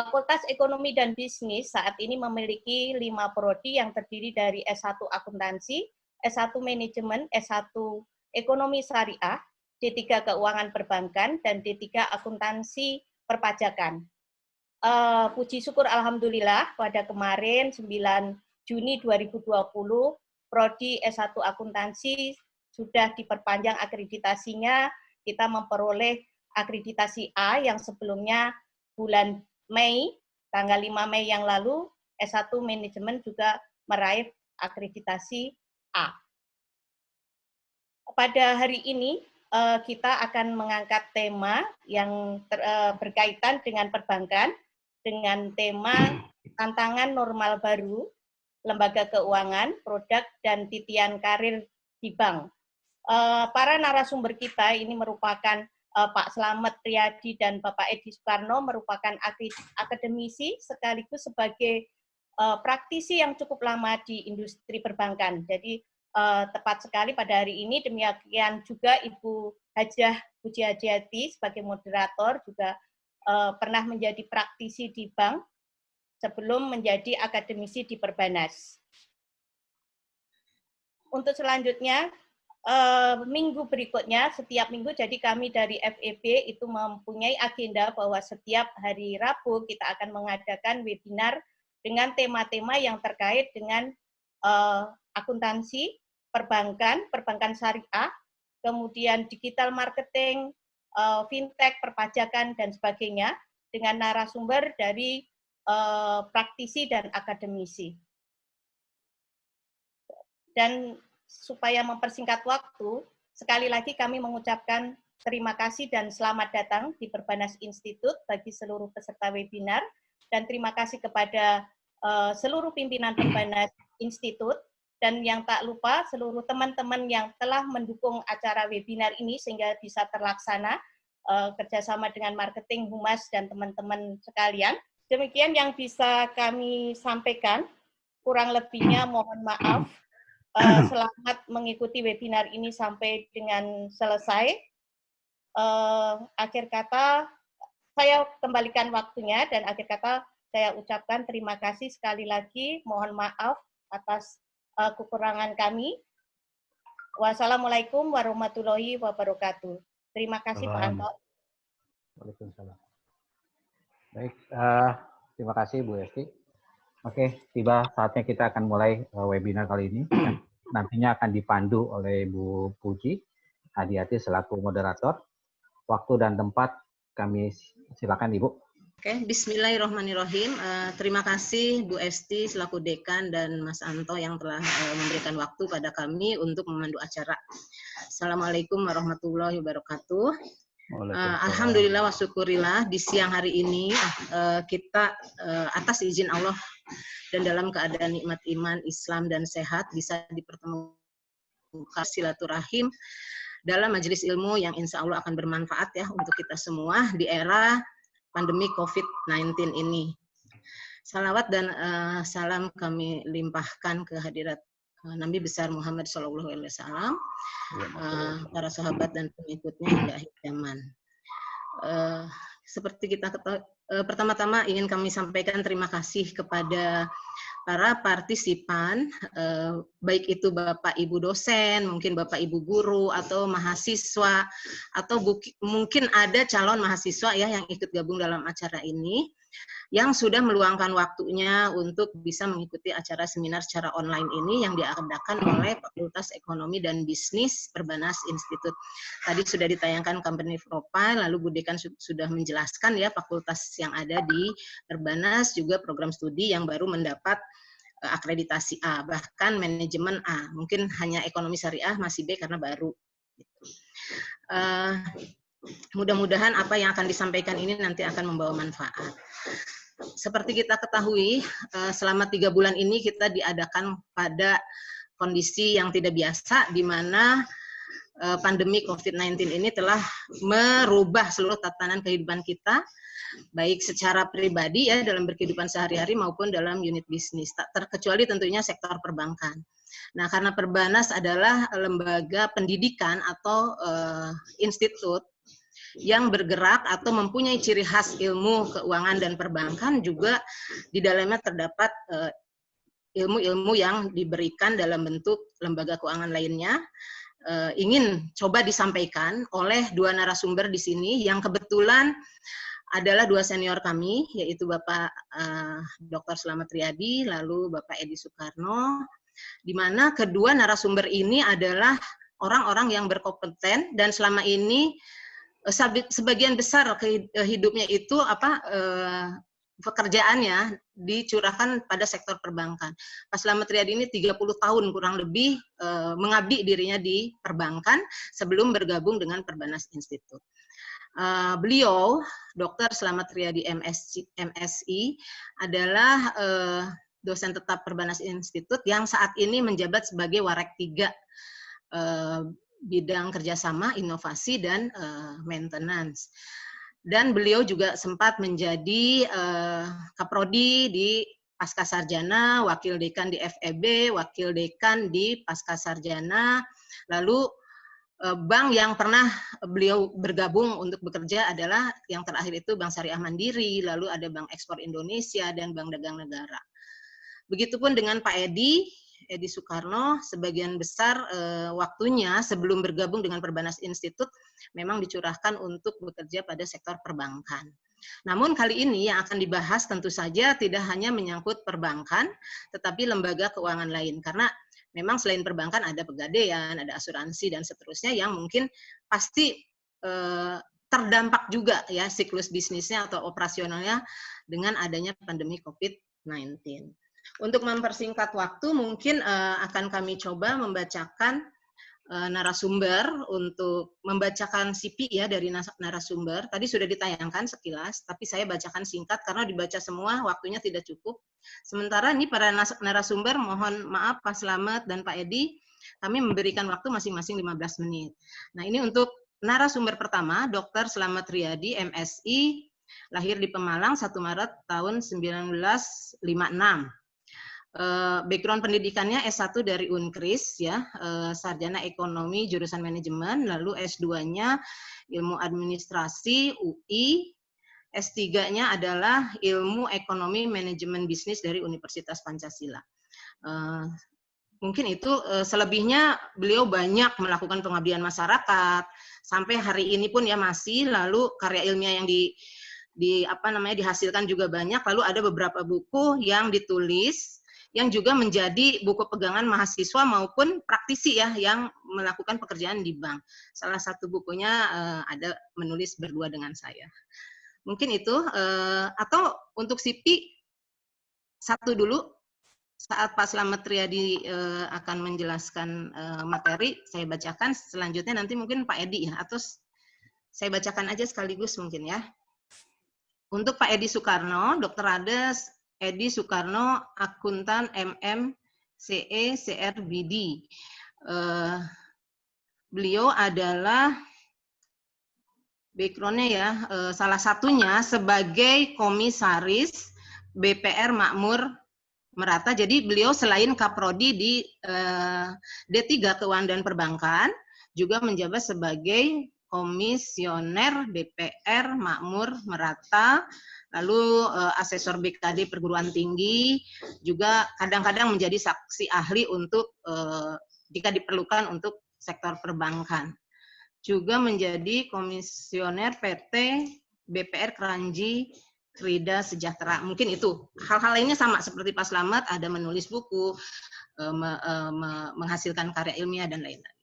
Fakultas Ekonomi dan Bisnis saat ini memiliki 5 prodi yang terdiri dari S1 Akuntansi, S1 Manajemen, S1 Ekonomi Syariah, D3 Keuangan Perbankan, dan D3 Akuntansi Perpajakan. Puji syukur alhamdulillah pada kemarin 9 Juni 2020 prodi S1 Akuntansi sudah diperpanjang akreditasinya. Kita memperoleh akreditasi A yang sebelumnya bulan Mei, tanggal 5 Mei yang lalu, S1 Manajemen juga meraih akreditasi A. Pada hari ini kita akan mengangkat tema yang berkaitan dengan perbankan dengan tema tantangan normal baru, lembaga keuangan, produk, dan titian karir di bank. Para narasumber kita ini merupakan Pak Slamet Riyadi dan Bapak Edi Soekarno, merupakan akademisi sekaligus sebagai praktisi yang cukup lama di industri perbankan. Jadi tepat sekali pada hari ini, demikian juga Ibu Hajah Puji Hajiati sebagai moderator juga pernah menjadi praktisi di bank sebelum menjadi akademisi di Perbanas. Untuk selanjutnya, minggu berikutnya, setiap minggu, jadi kami dari FEB itu mempunyai agenda bahwa setiap hari Rabu kita akan mengadakan webinar dengan tema-tema yang terkait dengan akuntansi, perbankan syariah, kemudian digital marketing, fintech, perpajakan, dan sebagainya, dengan narasumber dari praktisi dan akademisi. Dan supaya mempersingkat waktu, sekali lagi kami mengucapkan terima kasih dan selamat datang di Perbanas Institute bagi seluruh peserta webinar, dan terima kasih kepada seluruh pimpinan Perbanas Institute, dan yang tak lupa seluruh teman-teman yang telah mendukung acara webinar ini sehingga bisa terlaksana kerjasama dengan marketing, humas, dan teman-teman sekalian. Demikian yang bisa kami sampaikan, kurang lebihnya mohon maaf. Selamat mengikuti webinar ini sampai dengan selesai. Akhir kata, saya kembalikan waktunya, dan akhir kata saya ucapkan terima kasih sekali lagi, mohon maaf atas kekurangan kami. Wassalamualaikum warahmatullahi wabarakatuh. Terima kasih Pak Anto. Waalaikumsalam. Baik, terima kasih Bu Esti. Oke, tiba saatnya kita akan mulai webinar kali ini. Nantinya akan dipandu oleh Bu Puji Hajiati selaku moderator. Waktu dan tempat kami silakan Ibu. Oke, bismillahirrahmanirrahim. Terima kasih Bu Esti selaku dekan dan Mas Anto yang telah memberikan waktu pada kami untuk memandu acara. Assalamualaikum warahmatullahi wabarakatuh. Alhamdulillah wa syukurillah, di siang hari ini kita atas izin Allah dan dalam keadaan nikmat iman, Islam, dan sehat bisa dipertemukan silaturahim dalam majelis ilmu yang insya Allah akan bermanfaat ya untuk kita semua di era pandemi COVID-19 ini. Salawat dan salam kami limpahkan ke hadirat Nabi besar Muhammad SAW, para sahabat dan pengikutnya hingga akhir zaman. Seperti kita ketahui, pertama-tama ingin kami sampaikan terima kasih kepada para partisipan, baik itu Bapak Ibu dosen, mungkin Bapak Ibu guru, atau mahasiswa, atau mungkin ada calon mahasiswa ya yang ikut gabung dalam acara ini, yang sudah meluangkan waktunya untuk bisa mengikuti acara seminar secara online ini yang diadakan oleh Fakultas Ekonomi dan Bisnis Perbanas Institute. Tadi sudah ditayangkan company profile, lalu Bu Dekan sudah menjelaskan ya fakultas yang ada di Perbanas, juga program studi yang baru mendapat akreditasi A, bahkan manajemen A. Mungkin hanya ekonomi syariah masih B karena baru. Mudah-mudahan apa yang akan disampaikan ini nanti akan membawa manfaat. Seperti kita ketahui, selama 3 bulan ini kita diadakan pada kondisi yang tidak biasa, di mana pandemi COVID-19 ini telah merubah seluruh tatanan kehidupan kita, baik secara pribadi ya dalam berkehidupan sehari-hari maupun dalam unit bisnis, tak terkecuali tentunya sektor perbankan. Nah, karena Perbanas adalah lembaga pendidikan atau institut yang bergerak atau mempunyai ciri khas ilmu keuangan dan perbankan, juga di dalamnya terdapat ilmu-ilmu yang diberikan dalam bentuk lembaga keuangan lainnya, ingin coba disampaikan oleh dua narasumber di sini yang kebetulan adalah dua senior kami, yaitu Bapak Dr. Slamet Riyadi, lalu Bapak Edi Soekarno, di mana kedua narasumber ini adalah orang-orang yang berkompeten dan selama ini sebagian besar hidupnya itu pekerjaannya dicurahkan pada sektor perbankan. Pak Slamet Riyadi ini 30 tahun kurang lebih mengabdi dirinya di perbankan sebelum bergabung dengan Perbanas Institute. Beliau, Dr. Slamet Riyadi MSI, adalah dosen tetap Perbanas Institute yang saat ini menjabat sebagai Warek 3 bidang kerjasama, inovasi, dan maintenance. Dan beliau juga sempat menjadi kaprodi di Pascasarjana, wakil dekan di FEB, wakil dekan di Pascasarjana, lalu bank yang pernah beliau bergabung untuk bekerja adalah yang terakhir itu Bank Syariah Mandiri, lalu ada Bank Ekspor Indonesia, dan Bank Dagang Negara. Begitupun dengan Pak Edi Soekarno, sebagian besar waktunya sebelum bergabung dengan Perbanas Institute memang dicurahkan untuk bekerja pada sektor perbankan. Namun kali ini yang akan dibahas tentu saja tidak hanya menyangkut perbankan, tetapi lembaga keuangan lain, karena memang selain perbankan ada pegadaian, ada asuransi, dan seterusnya yang mungkin pasti terdampak juga ya siklus bisnisnya atau operasionalnya dengan adanya pandemi COVID-19. Untuk mempersingkat waktu, mungkin akan kami coba membacakan narasumber, untuk membacakan CV ya dari narasumber. Tadi sudah ditayangkan sekilas, tapi saya bacakan singkat karena dibaca semua waktunya tidak cukup. Sementara ini para narasumber, mohon maaf Pak Slamet dan Pak Edi, kami memberikan waktu masing-masing 15 menit. Nah, ini untuk narasumber pertama, Dr. Slamet Riyadi, MSI, lahir di Pemalang 1 Maret tahun 1956. Background pendidikannya S1 dari Unkris ya, sarjana ekonomi jurusan manajemen, lalu S2-nya ilmu administrasi UI, S3-nya adalah ilmu ekonomi manajemen bisnis dari Universitas Pancasila. Mungkin itu, selebihnya beliau banyak melakukan pengabdian masyarakat sampai hari ini pun ya masih, lalu karya ilmiah yang dihasilkan juga banyak, lalu ada beberapa buku yang ditulis yang juga menjadi buku pegangan mahasiswa maupun praktisi ya yang melakukan pekerjaan di bank. Salah satu bukunya ada menulis berdua dengan saya. Mungkin itu, atau untuk CV satu dulu, saat Pak Slamet Riyadi akan menjelaskan materi, saya bacakan, selanjutnya nanti mungkin Pak Edi ya, atau saya bacakan aja sekaligus mungkin ya. Untuk Pak Edi Soekarno, Dr. Ades Edi Soekarno, akuntan MM, CE, CRBD. Beliau adalah background-nya ya, salah satunya sebagai komisaris BPR Makmur Merata. Jadi beliau selain kaprodi di D3 Keuangan dan Perbankan, juga menjabat sebagai komisioner BPR Makmur Merata, lalu asesor BKD perguruan tinggi, juga kadang-kadang menjadi saksi ahli untuk jika diperlukan untuk sektor perbankan. Juga menjadi komisioner PT BPR Kranji Krida Sejahtera. Mungkin itu. Hal-hal lainnya sama seperti Pak Slamet, ada menulis buku, menghasilkan karya ilmiah dan lain-lain.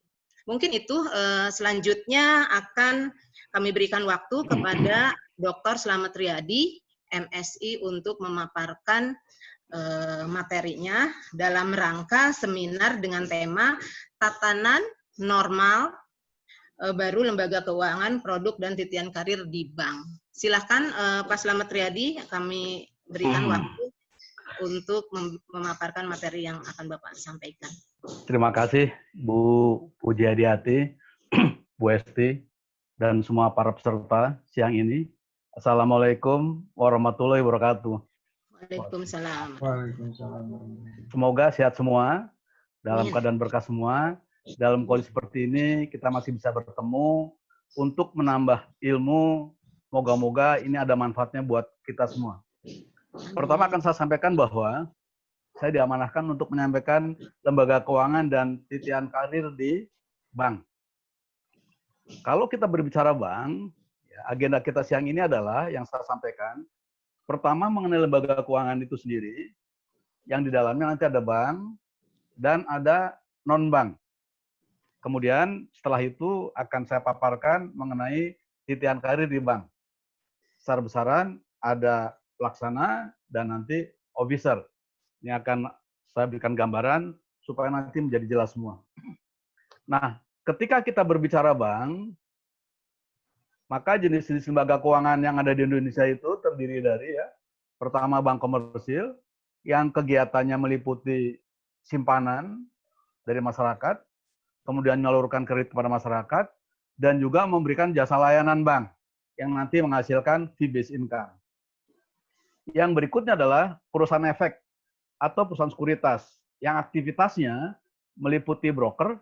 Mungkin itu. Selanjutnya akan kami berikan waktu kepada Dr. Slamet Riyadi, MSI, untuk memaparkan materinya dalam rangka seminar dengan tema Tatanan Normal Baru Lembaga Keuangan, Produk, dan Titian Karir di Bank. Silahkan Pak Slamet Riyadi, kami berikan waktu untuk memaparkan materi yang akan Bapak sampaikan. Terima kasih Bu Pujiadiati, Bu Esti, dan semua para peserta siang ini. Assalamualaikum warahmatullahi wabarakatuh. Waalaikumsalam. Semoga sehat semua, dalam keadaan berkah semua. Dalam kondisi seperti ini kita masih bisa bertemu untuk menambah ilmu. Moga-moga ini ada manfaatnya buat kita semua. Pertama akan saya sampaikan bahwa saya diamanahkan untuk menyampaikan lembaga keuangan dan titian karir di bank. Kalau kita berbicara bank, ya, agenda kita siang ini adalah yang saya sampaikan. Pertama mengenai lembaga keuangan itu sendiri, yang di dalamnya nanti ada bank dan ada non-bank. Kemudian setelah itu akan saya paparkan mengenai titian karir di bank. Secara besaran ada pelaksana dan nanti officer. Ini akan saya berikan gambaran supaya nanti menjadi jelas semua. Nah, ketika kita berbicara bank, maka jenis-jenis lembaga keuangan yang ada di Indonesia itu terdiri dari ya, pertama bank komersil yang kegiatannya meliputi simpanan dari masyarakat, kemudian menyalurkan kredit kepada masyarakat, dan juga memberikan jasa layanan bank yang nanti menghasilkan fee-based income. Yang berikutnya adalah perusahaan efek atau perusahaan sekuritas yang aktivitasnya meliputi broker,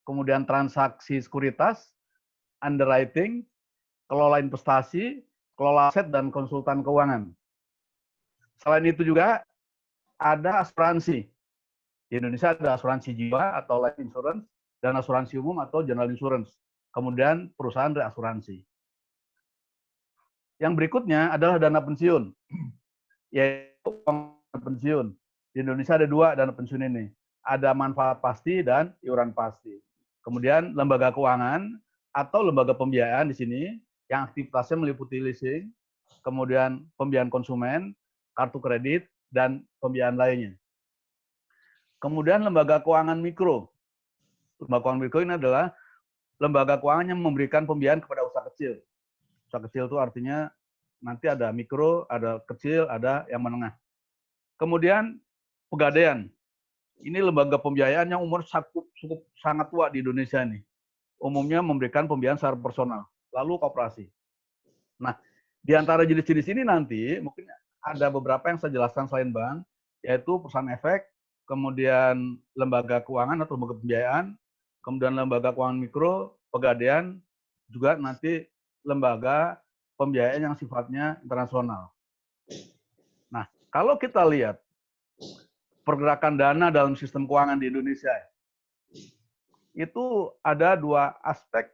kemudian transaksi sekuritas, underwriting, kelola investasi, kelola aset, dan konsultan keuangan. Selain itu juga ada asuransi. Di Indonesia ada asuransi jiwa atau life insurance, dan asuransi umum atau general insurance. Kemudian perusahaan reasuransi. Yang berikutnya adalah dana pensiun, yaitu pensiun. Di Indonesia ada dua dana pensiun ini. Ada manfaat pasti dan iuran pasti. Kemudian lembaga keuangan atau lembaga pembiayaan di sini yang aktivitasnya meliputi leasing, kemudian pembiayaan konsumen, kartu kredit, dan pembiayaan lainnya. Kemudian lembaga keuangan mikro. Lembaga keuangan mikro ini adalah lembaga keuangan yang memberikan pembiayaan kepada usaha kecil. Usaha kecil itu artinya nanti ada mikro, ada kecil, ada yang menengah. Kemudian Pegadaian. Ini lembaga pembiayaan yang umur cukup sangat tua di Indonesia ini. Umumnya memberikan pembiayaan secara personal, lalu koperasi. Nah, di antara jenis-jenis ini nanti mungkin ada beberapa yang saya jelaskan selain bank, yaitu perusahaan efek, kemudian lembaga keuangan atau lembaga pembiayaan, kemudian lembaga keuangan mikro, Pegadaian, juga nanti lembaga pembiayaan yang sifatnya internasional. Nah, kalau kita lihat pergerakan dana dalam sistem keuangan di Indonesia, itu ada dua aspek,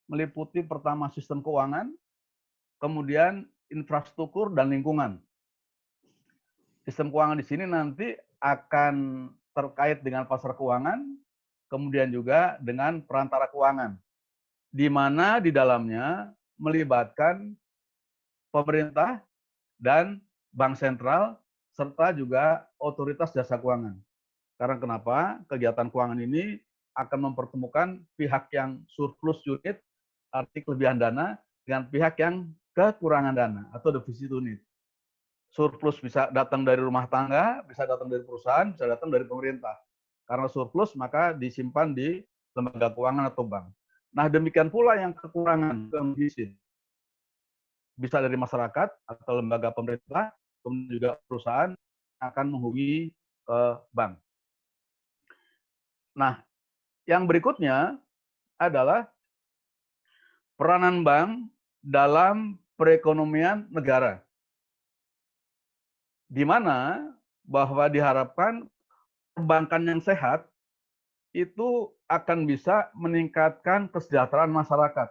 meliputi pertama sistem keuangan, kemudian infrastruktur dan lingkungan. Sistem keuangan di sini nanti akan terkait dengan pasar keuangan, kemudian juga dengan perantara keuangan, di mana di dalamnya melibatkan pemerintah dan bank sentral, serta juga otoritas jasa keuangan. Karena kenapa? Kegiatan keuangan ini akan mempertemukan pihak yang surplus unit, arti kelebihan dana, dengan pihak yang kekurangan dana atau defisit unit. Surplus bisa datang dari rumah tangga, bisa datang dari perusahaan, bisa datang dari pemerintah. Karena surplus maka disimpan di lembaga keuangan atau bank. Nah, demikian pula yang kekurangan defisit bisa dari masyarakat atau lembaga pemerintah, kemudian juga perusahaan akan menghubungi ke bank. Nah, yang berikutnya adalah peranan bank dalam perekonomian negara, di mana bahwa diharapkan perbankan yang sehat itu akan bisa meningkatkan kesejahteraan masyarakat.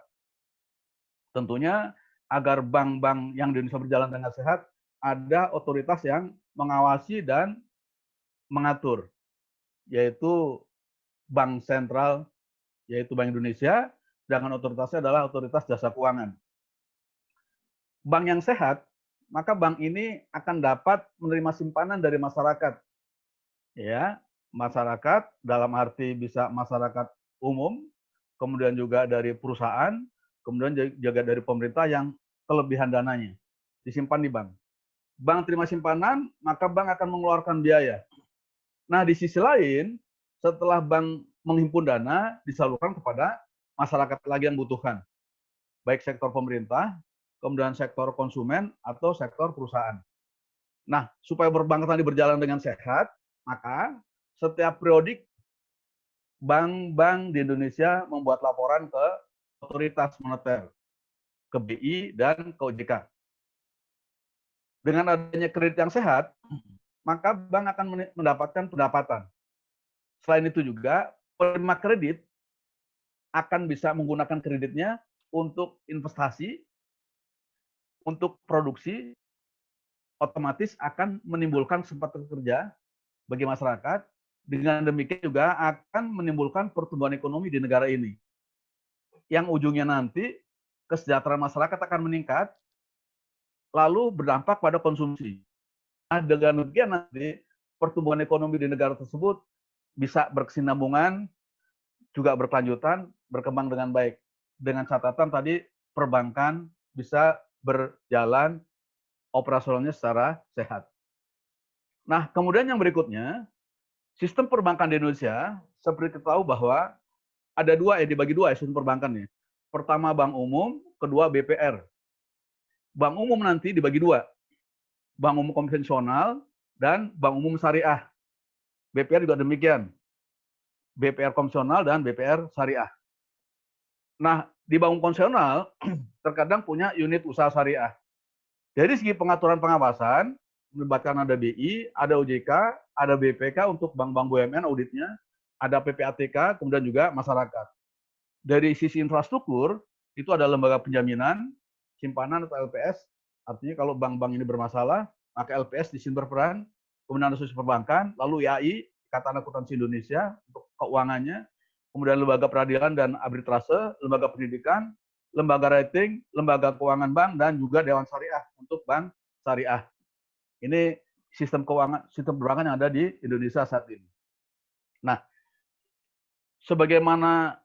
Tentunya agar bank-bank yang di Indonesia berjalan dengan sehat, ada otoritas yang mengawasi dan mengatur, yaitu Bank Sentral, yaitu Bank Indonesia, sedangkan otoritasnya adalah Otoritas Jasa Keuangan. Bank yang sehat, maka bank ini akan dapat menerima simpanan dari masyarakat. Ya, masyarakat dalam arti bisa masyarakat umum, kemudian juga dari perusahaan, kemudian juga dari pemerintah yang kelebihan dananya disimpan di bank. Bank terima simpanan, maka bank akan mengeluarkan biaya. Nah, di sisi lain, setelah bank menghimpun dana, disalurkan kepada masyarakat lagi yang butuhkan. Baik sektor pemerintah, kemudian sektor konsumen, atau sektor perusahaan. Nah, supaya perbankan tadi berjalan dengan sehat, maka setiap periodik bank-bank di Indonesia membuat laporan ke otoritas moneter, ke BI dan ke OJK. Dengan adanya kredit yang sehat, maka bank akan mendapatkan pendapatan. Selain itu juga, penerima kredit akan bisa menggunakan kreditnya untuk investasi, untuk produksi, otomatis akan menimbulkan kesempatan kerja bagi masyarakat. Dengan demikian juga akan menimbulkan pertumbuhan ekonomi di negara ini. Yang ujungnya nanti kesejahteraan masyarakat akan meningkat, lalu berdampak pada konsumsi. Nah, dengan demikian nanti pertumbuhan ekonomi di negara tersebut bisa berkesinambungan, juga berkelanjutan, berkembang dengan baik. Dengan catatan tadi perbankan bisa berjalan operasionalnya secara sehat. Nah, kemudian yang berikutnya, sistem perbankan di Indonesia, seperti kita tahu bahwa ada dua, dibagi dua sistem perbankannya. Pertama bank umum, kedua BPR. Bank umum nanti dibagi dua, bank umum konvensional dan bank umum syariah. BPR juga demikian, BPR konvensional dan BPR syariah. Nah, di bank umum konvensional terkadang punya unit usaha syariah. Dari segi pengaturan pengawasan, melibatkan ada BI, ada OJK, ada BPK untuk bank-bank BUMN auditnya, ada PPATK, kemudian juga masyarakat. Dari sisi infrastruktur, itu ada lembaga penjaminan, simpanan atau LPS, artinya kalau bank-bank ini bermasalah, maka LPS di sini berperan, kemudian ada asosiasi perbankan, lalu IAI, Ikatan Akuntansi Indonesia, untuk keuangannya, kemudian lembaga peradilan dan arbitrase, lembaga pendidikan, lembaga rating, lembaga keuangan bank, dan juga Dewan Syariah untuk bank syariah. Ini sistem keuangan, sistem perbankan yang ada di Indonesia saat ini. Nah, sebagaimana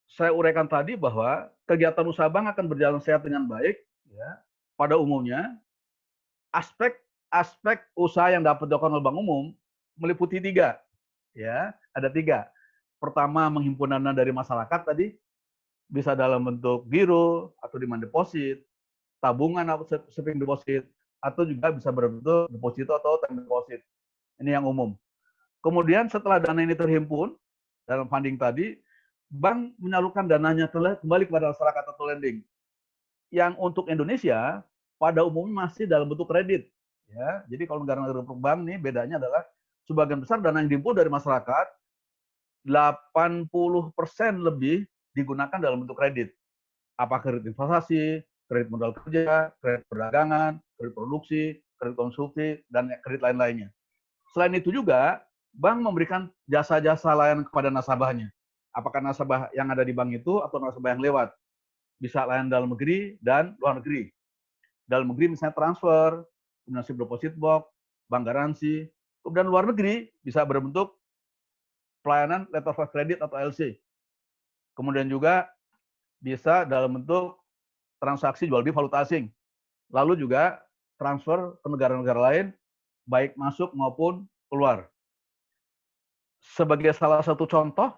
saya uraikan tadi bahwa kegiatan usaha bank akan berjalan sehat dengan baik, ya, pada umumnya aspek usaha yang dapat dilakukan oleh bank umum meliputi tiga, ya, ada tiga. Pertama, menghimpun dana dari masyarakat tadi, bisa dalam bentuk giro atau demand deposit, tabungan atau saving deposit, atau juga bisa berbentuk deposito atau time deposit. Ini yang umum. Kemudian setelah dana ini terhimpun dalam funding tadi, bank menyalurkan dananya kembali kepada masyarakat atau lending. Yang untuk Indonesia pada umumnya masih dalam bentuk kredit. Ya, jadi kalau negara-negara berkembang nih bedanya adalah sebagian besar dana yang dihimpun dari masyarakat 80% lebih digunakan dalam bentuk kredit. Apa kredit investasi, kredit modal kerja, kredit perdagangan, kredit produksi, kredit konsumsi, dan kredit lain-lainnya. Selain itu juga, bank memberikan jasa-jasa layanan kepada nasabahnya. Apakah nasabah yang ada di bank itu atau nasabah yang lewat. Bisa layanan dalam negeri dan luar negeri. Dalam negeri misalnya transfer, kemudian deposit box, bank garansi. Kemudian luar negeri bisa berbentuk pelayanan letter of credit atau LC. Kemudian juga bisa dalam bentuk transaksi jual beli valuta asing. Lalu juga transfer ke negara-negara lain, baik masuk maupun keluar. Sebagai salah satu contoh,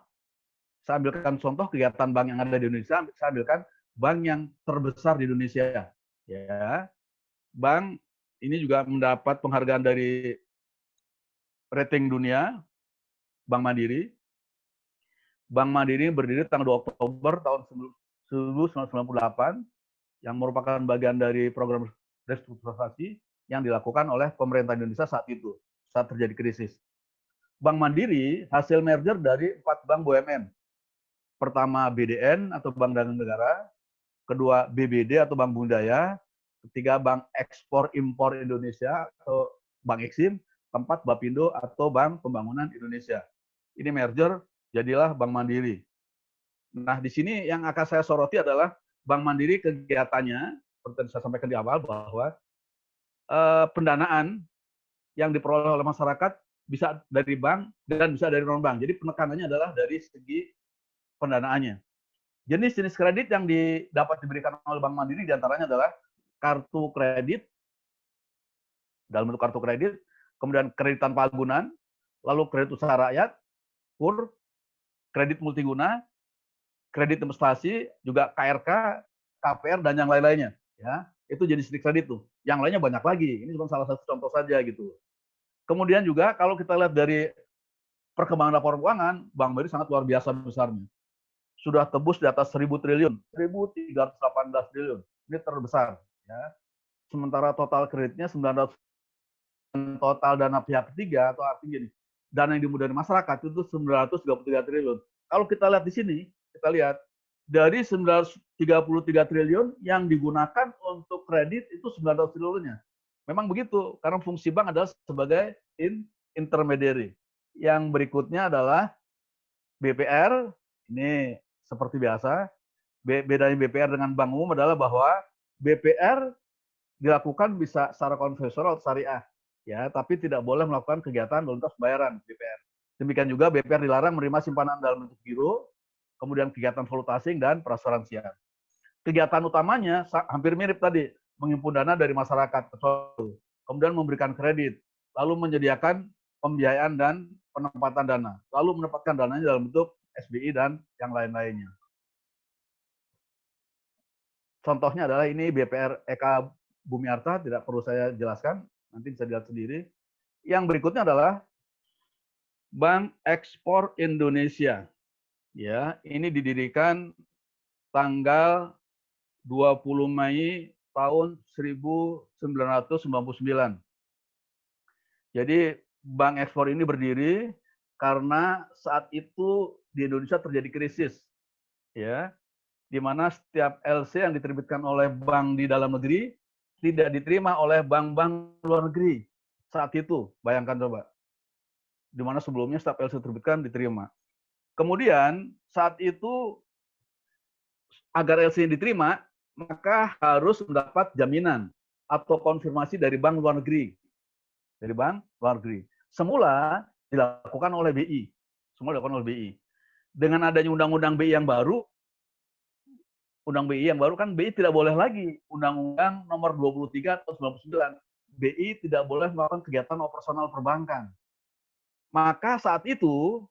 saya ambilkan contoh kegiatan bank yang ada di Indonesia, saya ambilkan bank yang terbesar di Indonesia. Ya, bank ini juga mendapat penghargaan dari rating dunia, Bank Mandiri. Bank Mandiri berdiri tanggal 2 Oktober tahun 1998, yang merupakan bagian dari program restrukturisasi yang dilakukan oleh pemerintah Indonesia saat itu, saat terjadi krisis. Bank Mandiri hasil merger dari 4 bank BUMN. Pertama BDN atau Bank Dagang Negara, kedua BBD atau Bank Budaya, ketiga Bank Ekspor Impor Indonesia atau Bank Eksim, keempat Bapindo atau Bank Pembangunan Indonesia. Ini merger, jadilah Bank Mandiri. Nah, di sini yang akan saya soroti adalah Bank Mandiri kegiatannya, seperti yang saya sampaikan di awal, bahwa pendanaan yang diperoleh oleh masyarakat bisa dari bank dan bisa dari non-bank. Jadi penekanannya adalah dari segi pendanaannya. Jenis-jenis kredit yang dapat diberikan oleh Bank Mandiri diantaranya adalah kartu kredit, dalam bentuk kartu kredit, kemudian kredit tanpa agunan, lalu kredit usaha rakyat, KUR, kredit multiguna, kredit investasi, juga KRK, KPR, dan yang lain-lainnya. Ya, itu jenis kredit tuh. Yang lainnya banyak lagi. Ini cuma salah satu contoh saja gitu. Kemudian juga kalau kita lihat dari perkembangan laporan keuangan, Bank Mandiri sangat luar biasa besarnya. sudah tebus di atas 1.000 triliun, 1.318 triliun. Ini terbesar. Ya. Sementara total kreditnya 900, total dana pihak ketiga, atau artinya gini, dana yang dimulai dari masyarakat itu 933 triliun. Kalau kita lihat di sini, kita lihat dari 933 triliun yang digunakan untuk kredit itu 900 triliunnya. Memang begitu, karena fungsi bank adalah sebagai intermediary. Yang berikutnya adalah BPR, ini seperti biasa. Bedanya BPR dengan bank umum adalah bahwa BPR dilakukan bisa secara konvensional atau syariah, ya, tapi tidak boleh melakukan kegiatan lalu lintas pembayaran BPR. Demikian juga BPR dilarang menerima simpanan dalam bentuk giro, kemudian kegiatan valuta asing dan perasuransian. Kegiatan utamanya hampir mirip tadi, menghimpun dana dari masyarakat, kemudian memberikan kredit, lalu menyediakan pembiayaan dan penempatan dana, lalu menempatkan dananya dalam bentuk SBI dan yang lain-lainnya. Contohnya adalah ini BPR Eka Bumi Arta, tidak perlu saya jelaskan, nanti bisa dilihat sendiri. Yang berikutnya adalah Bank Ekspor Indonesia. Ya, ini didirikan tanggal 20 Mei tahun 1999. Jadi Bank Ekspor ini berdiri karena saat itu di Indonesia terjadi krisis, ya, di mana setiap LC yang diterbitkan oleh bank di dalam negeri tidak diterima oleh bank-bank luar negeri saat itu. Bayangkan coba, di mana sebelumnya setiap LC diterbitkan diterima. Kemudian saat itu agar LC diterima, maka harus mendapat jaminan atau konfirmasi dari bank luar negeri. Dari bank luar negeri. Semula dilakukan oleh BI. Semula dilakukan oleh BI. Dengan adanya undang-undang BI yang baru, kan BI tidak boleh lagi. Undang-undang nomor 23 tahun 99. BI tidak boleh melakukan kegiatan operasional perbankan. Maka saat itu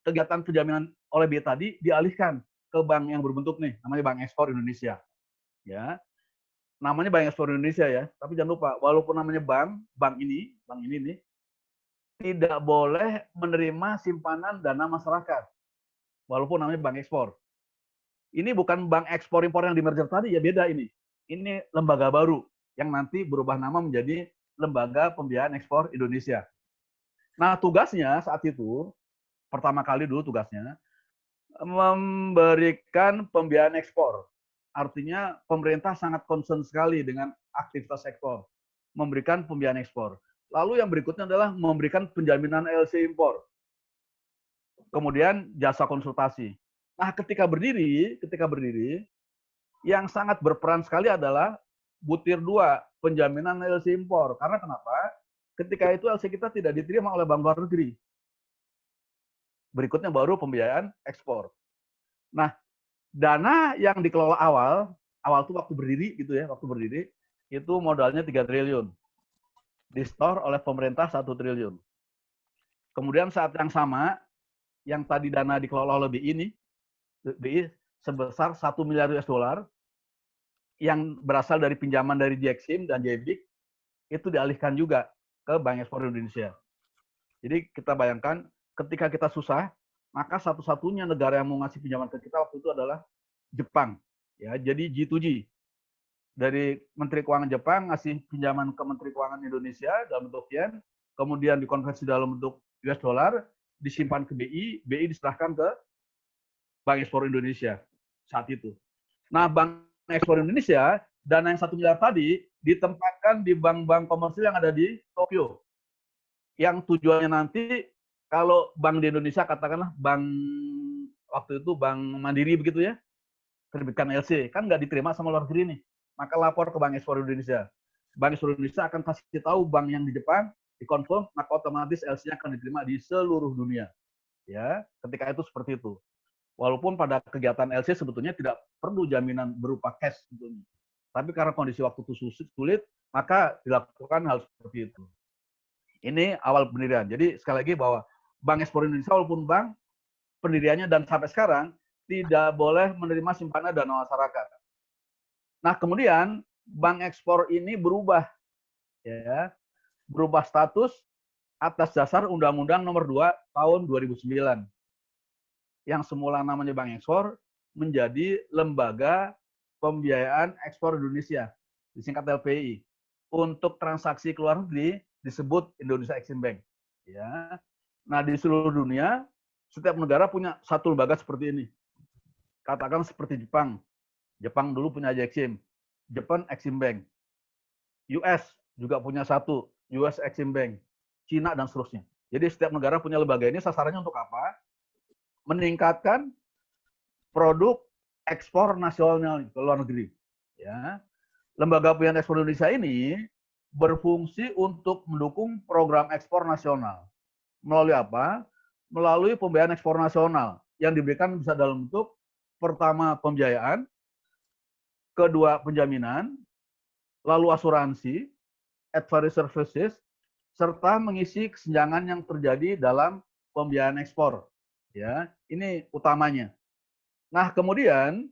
kegiatan penjaminan oleh BI tadi dialihkan ke bank yang berbentuk nih, namanya Bank Ekspor Indonesia. Ya. Namanya Bank Ekspor Indonesia ya, tapi jangan lupa, walaupun namanya bank ini nih, tidak boleh menerima simpanan dana masyarakat. Walaupun namanya Bank Ekspor. Ini bukan bank ekspor impor yang di merger tadi, ya beda ini. Ini lembaga baru yang nanti berubah nama menjadi Lembaga Pembiayaan Ekspor Indonesia. Nah, tugasnya saat itu, pertama kali dulu tugasnya, memberikan pembiayaan ekspor. Artinya pemerintah sangat concern sekali dengan aktivitas ekspor. Memberikan pembiayaan ekspor. Lalu yang berikutnya adalah memberikan penjaminan LC impor. Kemudian jasa konsultasi. Nah, ketika berdiri, yang sangat berperan sekali adalah butir 2, penjaminan LC impor. Karena kenapa? Ketika itu LC kita tidak diterima oleh bank luar negeri. Berikutnya baru pembiayaan ekspor. Nah, dana yang dikelola awal itu waktu berdiri, itu modalnya 3 triliun. Di-store oleh pemerintah 1 triliun. Kemudian saat yang sama, yang tadi dana dikelola oleh BI sebesar 1 miliar US dollar yang berasal dari pinjaman dari Jeksim dan JBIK itu dialihkan juga ke Bank Ekspor Indonesia. Jadi kita bayangkan ketika kita susah, maka satu-satunya negara yang mau ngasih pinjaman ke kita waktu itu adalah Jepang. Ya, jadi G2G. Dari Menteri Keuangan Jepang ngasih pinjaman ke Menteri Keuangan Indonesia dalam bentuk yen, kemudian dikonversi dalam bentuk US dollar, disimpan ke BI diserahkan ke Bank Ekspor Indonesia saat itu. Nah, Bank Ekspor Indonesia, dana yang 1 miliar tadi ditempatkan di bank-bank komersil yang ada di Tokyo. Yang tujuannya nanti, kalau bank di Indonesia, katakanlah bank, waktu itu Bank Mandiri begitu ya, terbitkan LC, kan nggak diterima sama luar negeri nih. Maka lapor ke Bank Ekspor Indonesia. Bank Ekspor Indonesia akan kasih tahu bank yang di Jepang, dikonfirm, maka otomatis LC-nya akan diterima di seluruh dunia. Ya, ketika itu seperti itu. Walaupun pada kegiatan LC sebetulnya tidak perlu jaminan berupa cash tentunya. Tapi karena kondisi waktu itu sulit, maka dilakukan hal seperti itu. Ini awal pendirian. Jadi sekali lagi bahwa Bank Ekspor Indonesia walaupun bank, pendiriannya dan sampai sekarang tidak boleh menerima simpanan dana masyarakat. Nah, kemudian Bank Ekspor ini berubah status atas dasar Undang-Undang Nomor 2 Tahun 2009. yang semula namanya Bank Ekspor menjadi Lembaga Pembiayaan Ekspor Indonesia, disingkat LPI. Untuk transaksi ke luar negeri disebut Indonesia Exim Bank. Ya. Nah, di seluruh dunia setiap negara punya satu lembaga seperti ini. Katakan seperti Jepang. Jepang dulu punya Exim, Japan Exim Bank. US juga punya satu, US Exim Bank. Cina dan seterusnya. Jadi setiap negara punya lembaga ini, sasarannya untuk apa? Meningkatkan produk ekspor nasional ke luar negeri. Ya. Lembaga Pembiayaan Ekspor Indonesia ini berfungsi untuk mendukung program ekspor nasional. Melalui apa? Melalui pembiayaan ekspor nasional yang diberikan bisa dalam bentuk pertama pembiayaan, kedua penjaminan, lalu asuransi, advisory services, serta mengisi kesenjangan yang terjadi dalam pembiayaan ekspor. Ya, ini utamanya. Nah, kemudian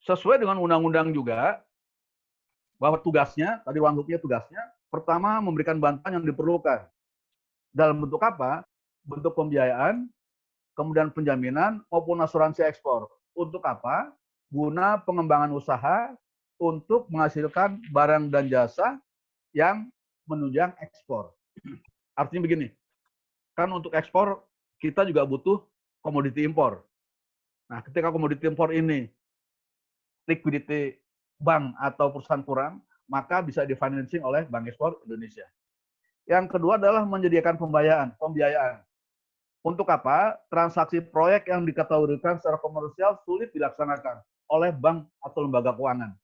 sesuai dengan undang-undang juga bahwa tugasnya, tadi wangupnya tugasnya, pertama memberikan bantuan yang diperlukan. Dalam bentuk apa? Bentuk pembiayaan, kemudian penjaminan, maupun asuransi ekspor. Untuk apa? Guna pengembangan usaha untuk menghasilkan barang dan jasa yang menunjang ekspor. Artinya begini, kan untuk ekspor kita juga butuh komoditi impor. Nah, ketika komoditi impor ini liquidity bank atau perusahaan kurang, maka bisa difinancing oleh Bank Ekspor Indonesia. Yang kedua adalah menyediakan pembiayaan. Untuk apa? Transaksi proyek yang dikategorikan secara komersial sulit dilaksanakan oleh bank atau lembaga keuangan.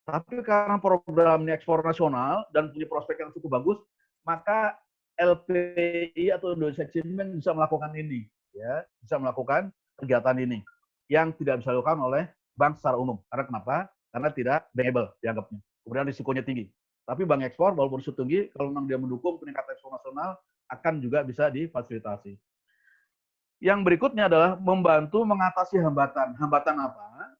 Tapi karena programnya ekspor nasional dan punya prospek yang cukup bagus, maka LPI atau Indonesia Exim Bank bisa melakukan ini, ya, bisa melakukan kegiatan ini yang tidak bisa dilakukan oleh bank secara umum. Karena kenapa? Karena tidak bankable dianggapnya. Kemudian risikonya tinggi. Tapi bank ekspor walaupun risiko tinggi, kalau memang dia mendukung peningkatan ekspor nasional, akan juga bisa difasilitasi. Yang berikutnya adalah membantu mengatasi hambatan. Hambatan apa?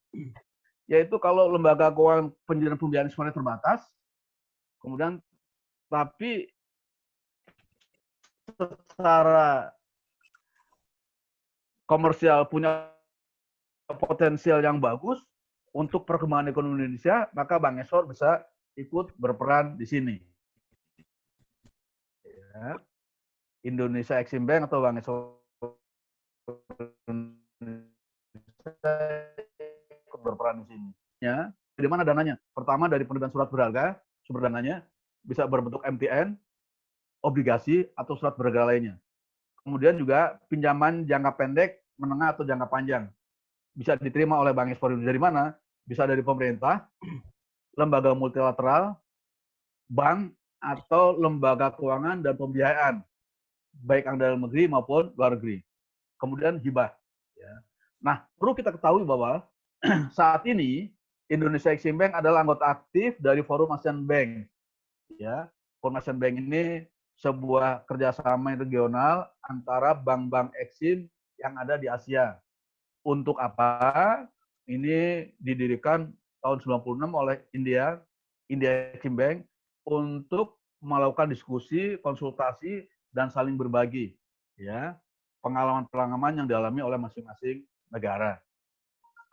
Yaitu kalau lembaga keuangan pembiayaan ekspornya terbatas, kemudian tapi secara komersial punya potensial yang bagus untuk perkembangan ekonomi Indonesia, maka Bank Ekspor bisa ikut berperan di sini. Ya. Indonesia Exim Bank atau Bank Ekspor ikut berperan di sini. Ya. Dari mana dananya? Pertama dari penerbitan surat berharga, sumber dananya bisa berbentuk MTN, obligasi, atau surat berharga lainnya. Kemudian juga pinjaman jangka pendek, menengah, atau jangka panjang. Bisa diterima oleh Bank Ekspor Indonesia dari mana? Bisa dari pemerintah, lembaga multilateral, bank, atau lembaga keuangan dan pembiayaan, baik yang dalam negeri maupun luar negeri. Kemudian hibah. Ya. Nah, perlu kita ketahui bahwa saat ini Indonesia Exim Bank adalah anggota aktif dari Forum ASEAN Bank. Ya, Forum ASEAN Bank ini sebuah kerjasama regional antara bank-bank Exim yang ada di Asia. Untuk apa? Ini didirikan tahun 96 oleh India Exim Bank untuk melakukan diskusi, konsultasi, dan saling berbagi, ya, pengalaman-pengalaman yang dialami oleh masing-masing negara.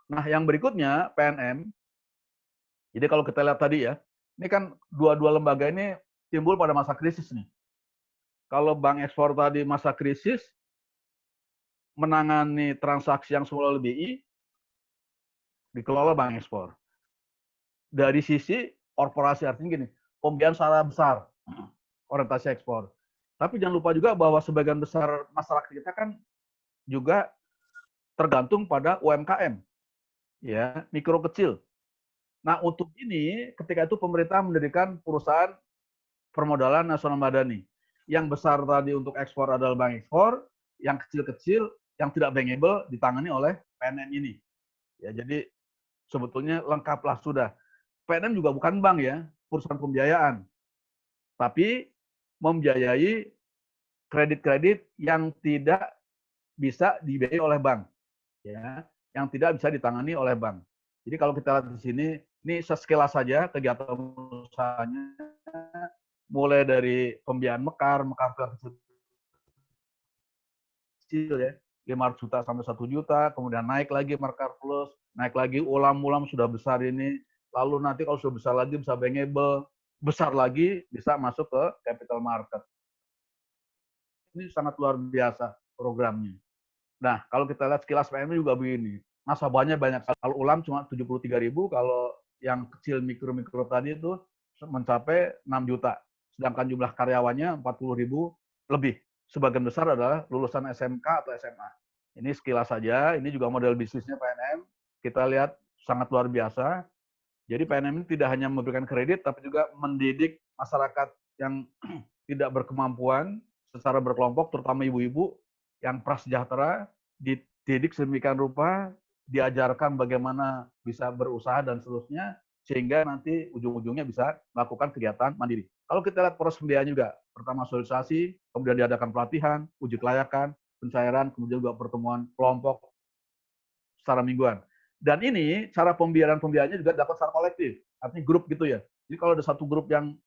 Nah, yang berikutnya PNM. Jadi kalau kita lihat tadi ya, ini kan dua-dua lembaga ini timbul pada masa krisis nih. Kalau Bank Ekspor tadi masa krisis menangani transaksi yang semula oleh BI, dikelola Bank Ekspor. Dari sisi korporasi, artinya gini, pembiayaan secara besar, orientasi ekspor. Tapi jangan lupa juga bahwa sebagian besar masyarakat kita kan juga tergantung pada UMKM, ya, mikro kecil. Nah, untuk ini, ketika itu pemerintah mendirikan perusahaan permodalan nasional madani. Yang besar tadi untuk ekspor adalah Bank Ekspor, yang kecil-kecil, yang tidak bankable ditangani oleh PNM ini. Ya, jadi sebetulnya lengkaplah sudah. PNM juga bukan bank ya, perusahaan pembiayaan. Tapi membiayai kredit-kredit yang tidak bisa dibiayai oleh bank. Ya, yang tidak bisa ditangani oleh bank. Jadi kalau kita lihat di sini, ini sekilas saja kegiatan usahanya, mulai dari pembiayaan mekar kecil ya, 500 juta sampai 1 juta, kemudian naik lagi Markar Plus, naik lagi ulam-ulam sudah besar ini, lalu nanti kalau sudah besar lagi bisa bankable, besar lagi bisa masuk ke capital market. Ini sangat luar biasa programnya. Nah, kalau kita lihat sekilas PMI juga begini, nasabahnya banyak. Kalau ulam cuma 73.000, kalau yang kecil mikro-mikro tadi itu mencapai 6 juta. Sedangkan jumlah karyawannya 40.000 lebih. Sebagian besar adalah lulusan SMK atau SMA. Ini sekilas saja, ini juga model bisnisnya PNM. Kita lihat sangat luar biasa. Jadi PNM ini tidak hanya memberikan kredit, tapi juga mendidik masyarakat yang tidak berkemampuan secara berkelompok, terutama ibu-ibu yang prasejahtera, dididik sedemikian rupa, diajarkan bagaimana bisa berusaha dan seterusnya, sehingga nanti ujung-ujungnya bisa melakukan kegiatan mandiri. Kalau kita lihat proses pembiayaan juga, pertama sosialisasi, kemudian diadakan pelatihan, uji kelayakan, pencairan, kemudian juga pertemuan kelompok secara mingguan. Dan ini cara pembiayaannya juga dilakukan secara kolektif, artinya grup gitu ya. Jadi kalau ada satu grup yang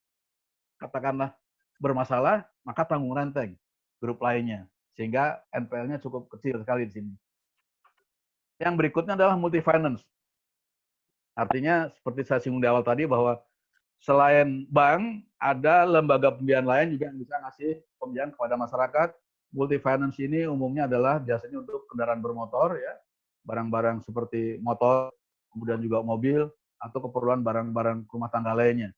katakanlah bermasalah, maka tanggung renteng grup lainnya, sehingga NPL-nya cukup kecil sekali di sini. Yang berikutnya adalah multi finance. Artinya seperti saya singgung di awal tadi bahwa selain bank, ada lembaga pembiayaan lain juga yang bisa ngasih pembiayaan kepada masyarakat. Multi finance ini umumnya adalah biasanya untuk kendaraan bermotor, ya, barang-barang seperti motor, kemudian juga mobil, atau keperluan barang-barang rumah tangga lainnya.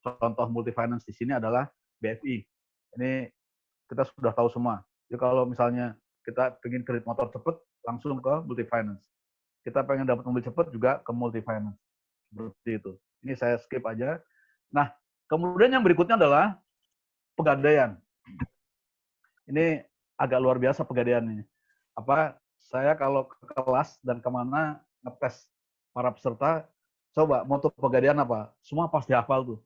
Contoh multi finance di sini adalah BFI. Ini kita sudah tahu semua. Jadi kalau misalnya kita ingin kredit motor cepat, langsung ke multi finance. Kita pengen dapat mobil cepat juga ke multi finance. Seperti itu. Ini saya skip aja. Nah, kemudian yang berikutnya adalah pegadaian. Ini agak luar biasa pegadaian ini. Saya kalau ke kelas dan kemana ngetes para peserta, coba moto pegadaian apa? Semua pasti hafal tuh.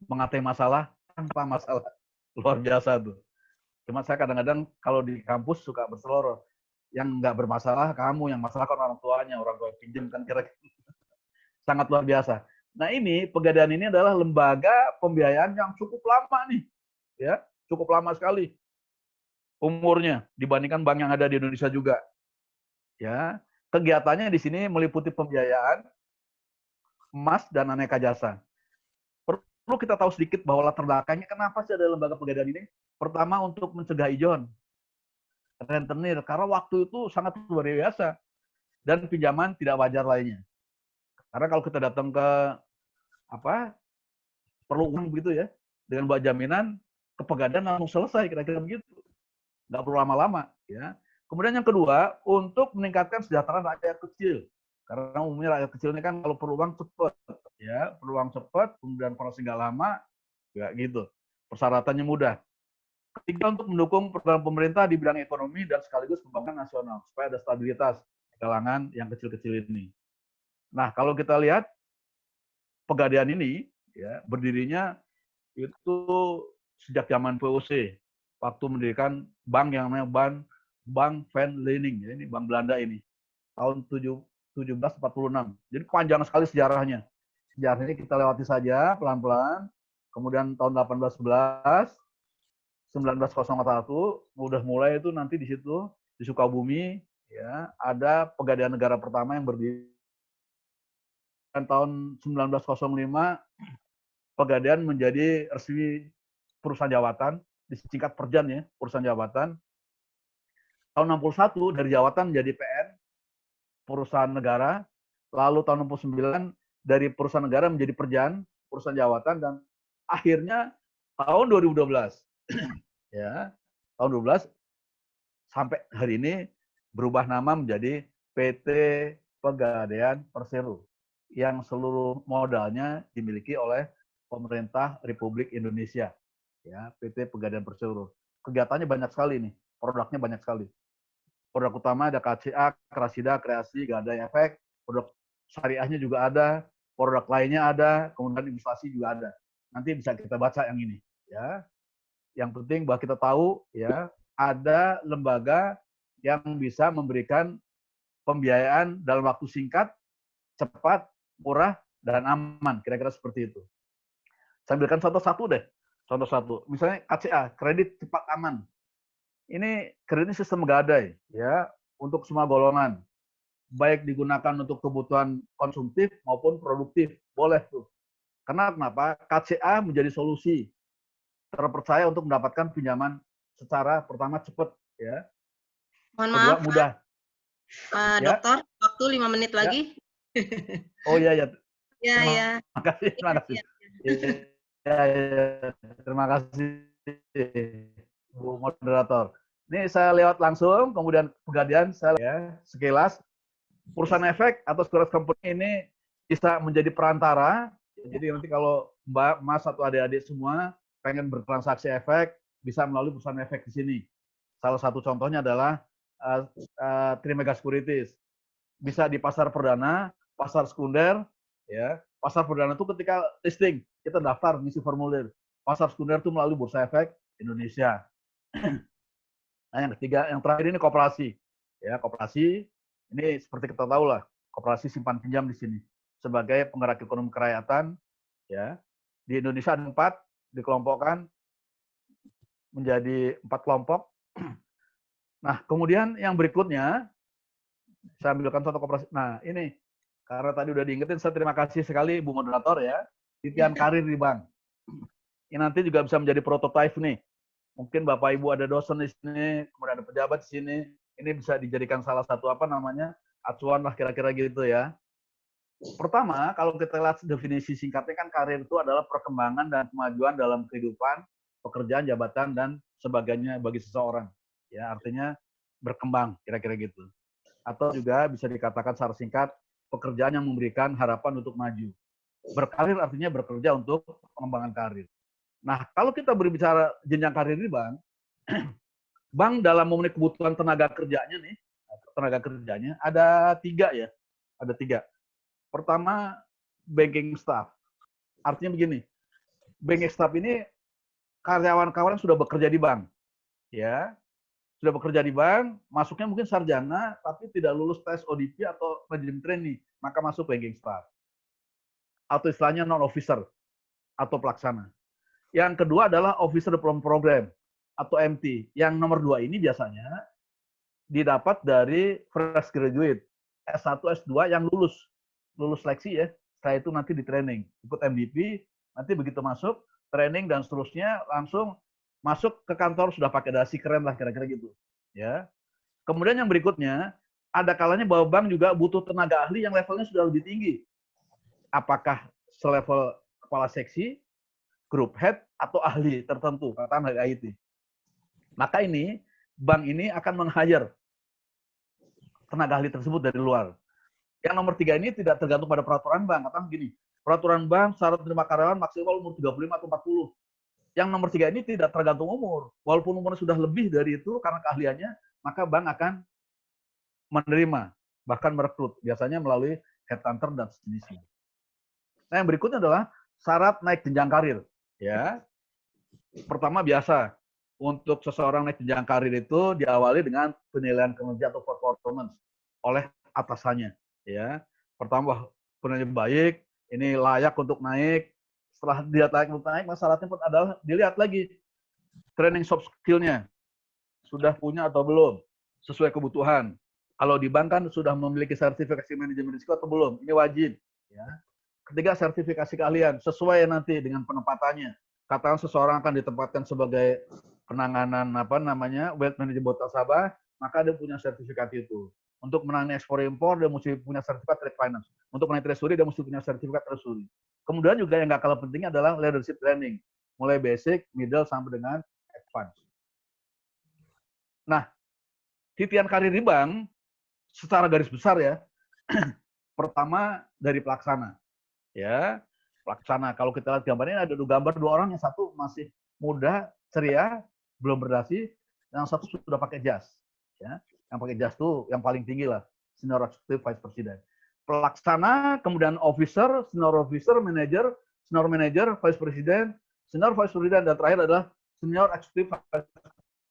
Mengatai masalah tanpa masalah. Luar biasa tuh. Cuma saya kadang-kadang kalau di kampus suka berseloroh. Yang nggak bermasalah kamu, yang masalah kan orang tuanya, orang tua pinjam kan kira-kira. Sangat luar biasa. Nah ini, Pegadaian ini adalah lembaga pembiayaan yang cukup lama nih. Ya, cukup lama sekali umurnya dibandingkan bank yang ada di Indonesia juga. Ya, kegiatannya di sini meliputi pembiayaan emas dan aneka jasa. Perlu kita tahu sedikit bahwa latar belakangnya kenapa sih ada lembaga Pegadaian ini. Pertama untuk mencegah ijon, rentenir, karena waktu itu sangat luar biasa, dan pinjaman tidak wajar lainnya. Karena kalau kita datang ke perlu uang begitu ya, dengan buat jaminan, ke Pegadaian langsung selesai, kira-kira begitu. Nggak perlu lama-lama. Ya. Kemudian yang kedua, untuk meningkatkan kesejahteraan rakyat kecil. Karena umumnya rakyat kecil ini kan kalau perlu uang cepat. Ya, perlu uang cepat, kemudian proses nggak lama, ya gitu. Persyaratannya mudah. Ketiga, untuk mendukung program pemerintah di bidang ekonomi dan sekaligus pembangunan nasional, supaya ada stabilitas di kalangan yang kecil-kecil ini. Nah, kalau kita lihat, Pegadaian ini ya berdirinya itu sejak zaman VOC, waktu mendirikan bank yang namanya Bank Van Lening, ya, ini bank Belanda ini, tahun 1746. Jadi panjang sekali sejarahnya. Sejarah ini kita lewati saja pelan-pelan. Kemudian tahun 1811, 1901 udah mulai itu nanti di situ di Sukabumi ya ada Pegadaian Negara pertama yang berdiri. Dan tahun 1905 Pegadaian menjadi resmi perusahaan jawatan, disingkat Perjan ya, perusahaan jawatan. Tahun 61 dari jawatan menjadi PN, perusahaan negara. Lalu tahun 69 dari perusahaan negara menjadi Perjan, perusahaan jawatan, dan akhirnya tahun 2012 ya, tahun 2012 sampai hari ini berubah nama menjadi PT Pegadaian Persero yang seluruh modalnya dimiliki oleh pemerintah Republik Indonesia. Ya, PT Pegadaian Persero. Kegiatannya banyak sekali nih, produknya banyak sekali. Produk utama ada KCA, Krasida, Kreasi, Gadai, Efek. Produk syariahnya juga ada, produk lainnya ada, kemudian investasi juga ada. Nanti bisa kita baca yang ini. Ya, yang penting bahwa kita tahu ya ada lembaga yang bisa memberikan pembiayaan dalam waktu singkat, cepat, murah, dan aman. Kira-kira seperti itu. Saya ambilkan contoh satu deh. Contoh satu. Misalnya KCA, kredit cepat aman. ini kredit sistem gadai ya untuk semua golongan, baik digunakan untuk kebutuhan konsumtif maupun produktif, boleh tuh. Karena kenapa? KCA menjadi solusi terpercaya untuk mendapatkan pinjaman secara pertama cepat ya, Mohon kedua maaf, mudah Pak ya. Dokter, waktu 5 menit Ya. lagi. Oh iya ya. Ya, ya. Terima kasih, terima kasih. Ya, terima kasih Bu Moderator. Ini saya lewat langsung, kemudian Pegadaian saya ya, sekilas. Perusahaan efek atau securities company ini bisa menjadi perantara. Jadi nanti kalau Mbak, Mas atau adik-adik semua pengen bertransaksi efek, bisa melalui perusahaan efek di sini. Salah satu contohnya adalah Trimega Securities. Bisa di pasar perdana, pasar sekunder, ya. Pasar perdana itu ketika listing, kita daftar, ngisi formulir. Pasar sekunder itu melalui Bursa Efek Indonesia. Nah, yang ketiga, yang terakhir ini koperasi. Ya, koperasi ini seperti kita tahu lah, koperasi simpan pinjam di sini sebagai penggerak ekonomi kerakyatan. Ya, di Indonesia ada 4, dikelompokkan menjadi 4 kelompok. Nah, kemudian yang berikutnya, saya ambilkan contoh koperasi. Nah, ini karena tadi udah diingetin, saya terima kasih sekali Bu Moderator ya. Titian karir di bank. Ini nanti juga bisa menjadi prototipe nih. Mungkin Bapak Ibu ada dosen di sini, kemudian ada pejabat di sini. Ini bisa dijadikan salah satu acuan lah kira-kira gitu ya. Pertama, kalau kita lihat definisi singkatnya kan karir itu adalah perkembangan dan kemajuan dalam kehidupan, pekerjaan, jabatan dan sebagainya bagi seseorang. Ya, artinya berkembang kira-kira gitu. Atau juga bisa dikatakan secara singkat pekerjaan yang memberikan harapan untuk maju. Berkarir artinya bekerja untuk pengembangan karir. Nah, kalau kita berbicara jenjang karir di bank, bank dalam memenuhi kebutuhan tenaga kerjanya ada 3 ya, ada 3. Pertama, banking staff. Artinya begini, banking staff ini karyawan-karyawan sudah bekerja di bank, ya, sudah bekerja di bank, masuknya mungkin sarjana, tapi tidak lulus tes ODP atau manajemen trainee, maka masuk banking staff. Atau istilahnya non-officer atau pelaksana. Yang kedua adalah Officer Development Program atau MT. Yang nomor 2 ini biasanya didapat dari fresh graduate, S1, S2 yang lulus seleksi ya. Setelah itu nanti di training, ikut MVP, nanti begitu masuk, training dan seterusnya langsung masuk ke kantor sudah pakai dasi keren lah kira-kira gitu. Ya. Kemudian yang berikutnya, ada kalanya bahwa bank juga butuh tenaga ahli yang levelnya sudah lebih tinggi. Apakah selevel kepala seksi, group head, atau ahli tertentu, katakan ahli IT. Maka ini, bank ini akan meng-hire tenaga ahli tersebut dari luar. Yang nomor 3 ini tidak tergantung pada peraturan bank. Katakan gini, peraturan bank syarat menerima karyawan maksimal umur 35 atau 40. Yang nomor 3 ini tidak tergantung umur. Walaupun umurnya sudah lebih dari itu karena keahliannya, maka bank akan menerima, bahkan merekrut. Biasanya melalui headhunter dan sejenisnya. Nah, yang berikutnya adalah syarat naik jenjang karir. Ya, pertama biasa untuk seseorang naik jenjang karir itu diawali dengan penilaian kinerja atau performance oleh atasannya. Ya, pertama penilaian baik, ini layak untuk naik. Setelah dia layak untuk naik, masalahnya pun adalah dilihat lagi training soft skill-nya sudah punya atau belum sesuai kebutuhan. Kalau di bank kan sudah memiliki sertifikasi manajemen risiko atau belum, ini wajib. Ya. Ketiga, sertifikasi keahlian sesuai nanti dengan penempatannya. Katakan seseorang akan ditempatkan sebagai penanganan wealth management buat nasabah, maka dia punya sertifikat itu. Untuk menangani ekspor impor dia mesti punya sertifikat trade finance. Untuk menangani treasury dia mesti punya sertifikat treasury. Kemudian juga yang nggak kalah penting adalah leadership training, mulai basic, middle sampai dengan advance. Nah, titian karir di bank secara garis besar ya. Pertama dari pelaksana. Ya, pelaksana. Kalau kita lihat gambarnya ada gambar 2 orang, yang satu masih muda, ceria, belum berdasi, yang satu sudah pakai jas. Ya, yang pakai jas tuh yang paling tinggi lah, senior executive vice president. Pelaksana, kemudian officer, senior officer, manager, senior manager, vice president, senior vice president, dan terakhir adalah senior executive vice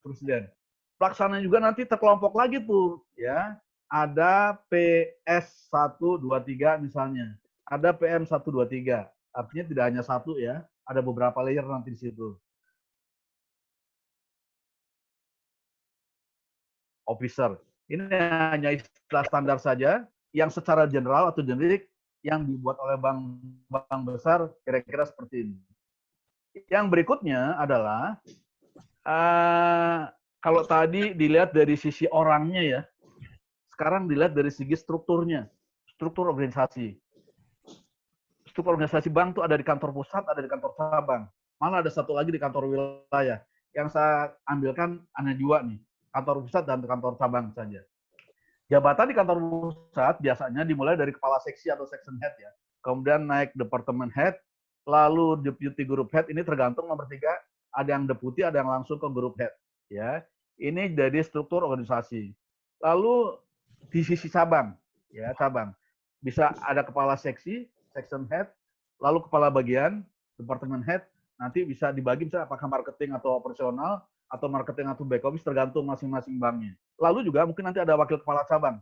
president. Pelaksana juga nanti terkelompok lagi tuh, ya. Ada PS123 misalnya. Ada PM123. Artinya tidak hanya satu ya, ada beberapa layer nanti di situ. officer. Ini hanya istilah standar saja yang secara general atau generik yang dibuat oleh bank besar kira-kira seperti ini. Yang berikutnya adalah kalau tadi dilihat dari sisi orangnya ya, sekarang dilihat dari segi strukturnya, struktur organisasi. Struktur organisasi bank itu ada di kantor pusat, ada di kantor cabang. Malah ada satu lagi di kantor wilayah. Yang saya ambilkan hanya 2 nih, kantor pusat dan kantor cabang saja. Jabatan di kantor pusat biasanya dimulai dari kepala seksi atau section head ya. Kemudian naik department head, lalu deputy group head, ini tergantung nomor 3, ada yang deputy, ada yang langsung ke group head. Ya, ini jadi struktur organisasi. Lalu di sisi cabang, ya cabang bisa ada kepala seksi, section head, lalu kepala bagian, department head, nanti bisa dibagi misalnya apakah marketing atau operasional, atau marketing atau back office tergantung masing-masing banknya. Lalu juga mungkin nanti ada wakil kepala cabang.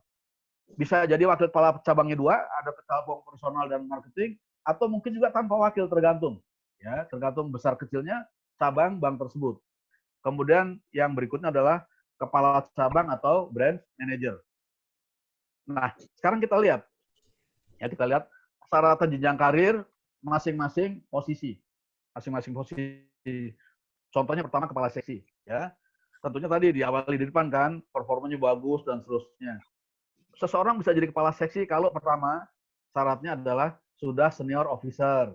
Bisa jadi wakil kepala cabangnya 2, ada kepala operasional dan marketing, atau mungkin juga tanpa wakil tergantung. Ya, tergantung besar kecilnya cabang bank tersebut. Kemudian yang berikutnya adalah kepala cabang atau branch manager. Nah, sekarang kita lihat. Ya, kita lihat syaratan jenjang karir masing-masing posisi. Masing-masing posisi. Contohnya pertama kepala seksi, ya. Tentunya tadi diawali di depan kan, performanya bagus dan seterusnya. Seseorang bisa jadi kepala seksi kalau pertama syaratnya adalah sudah senior officer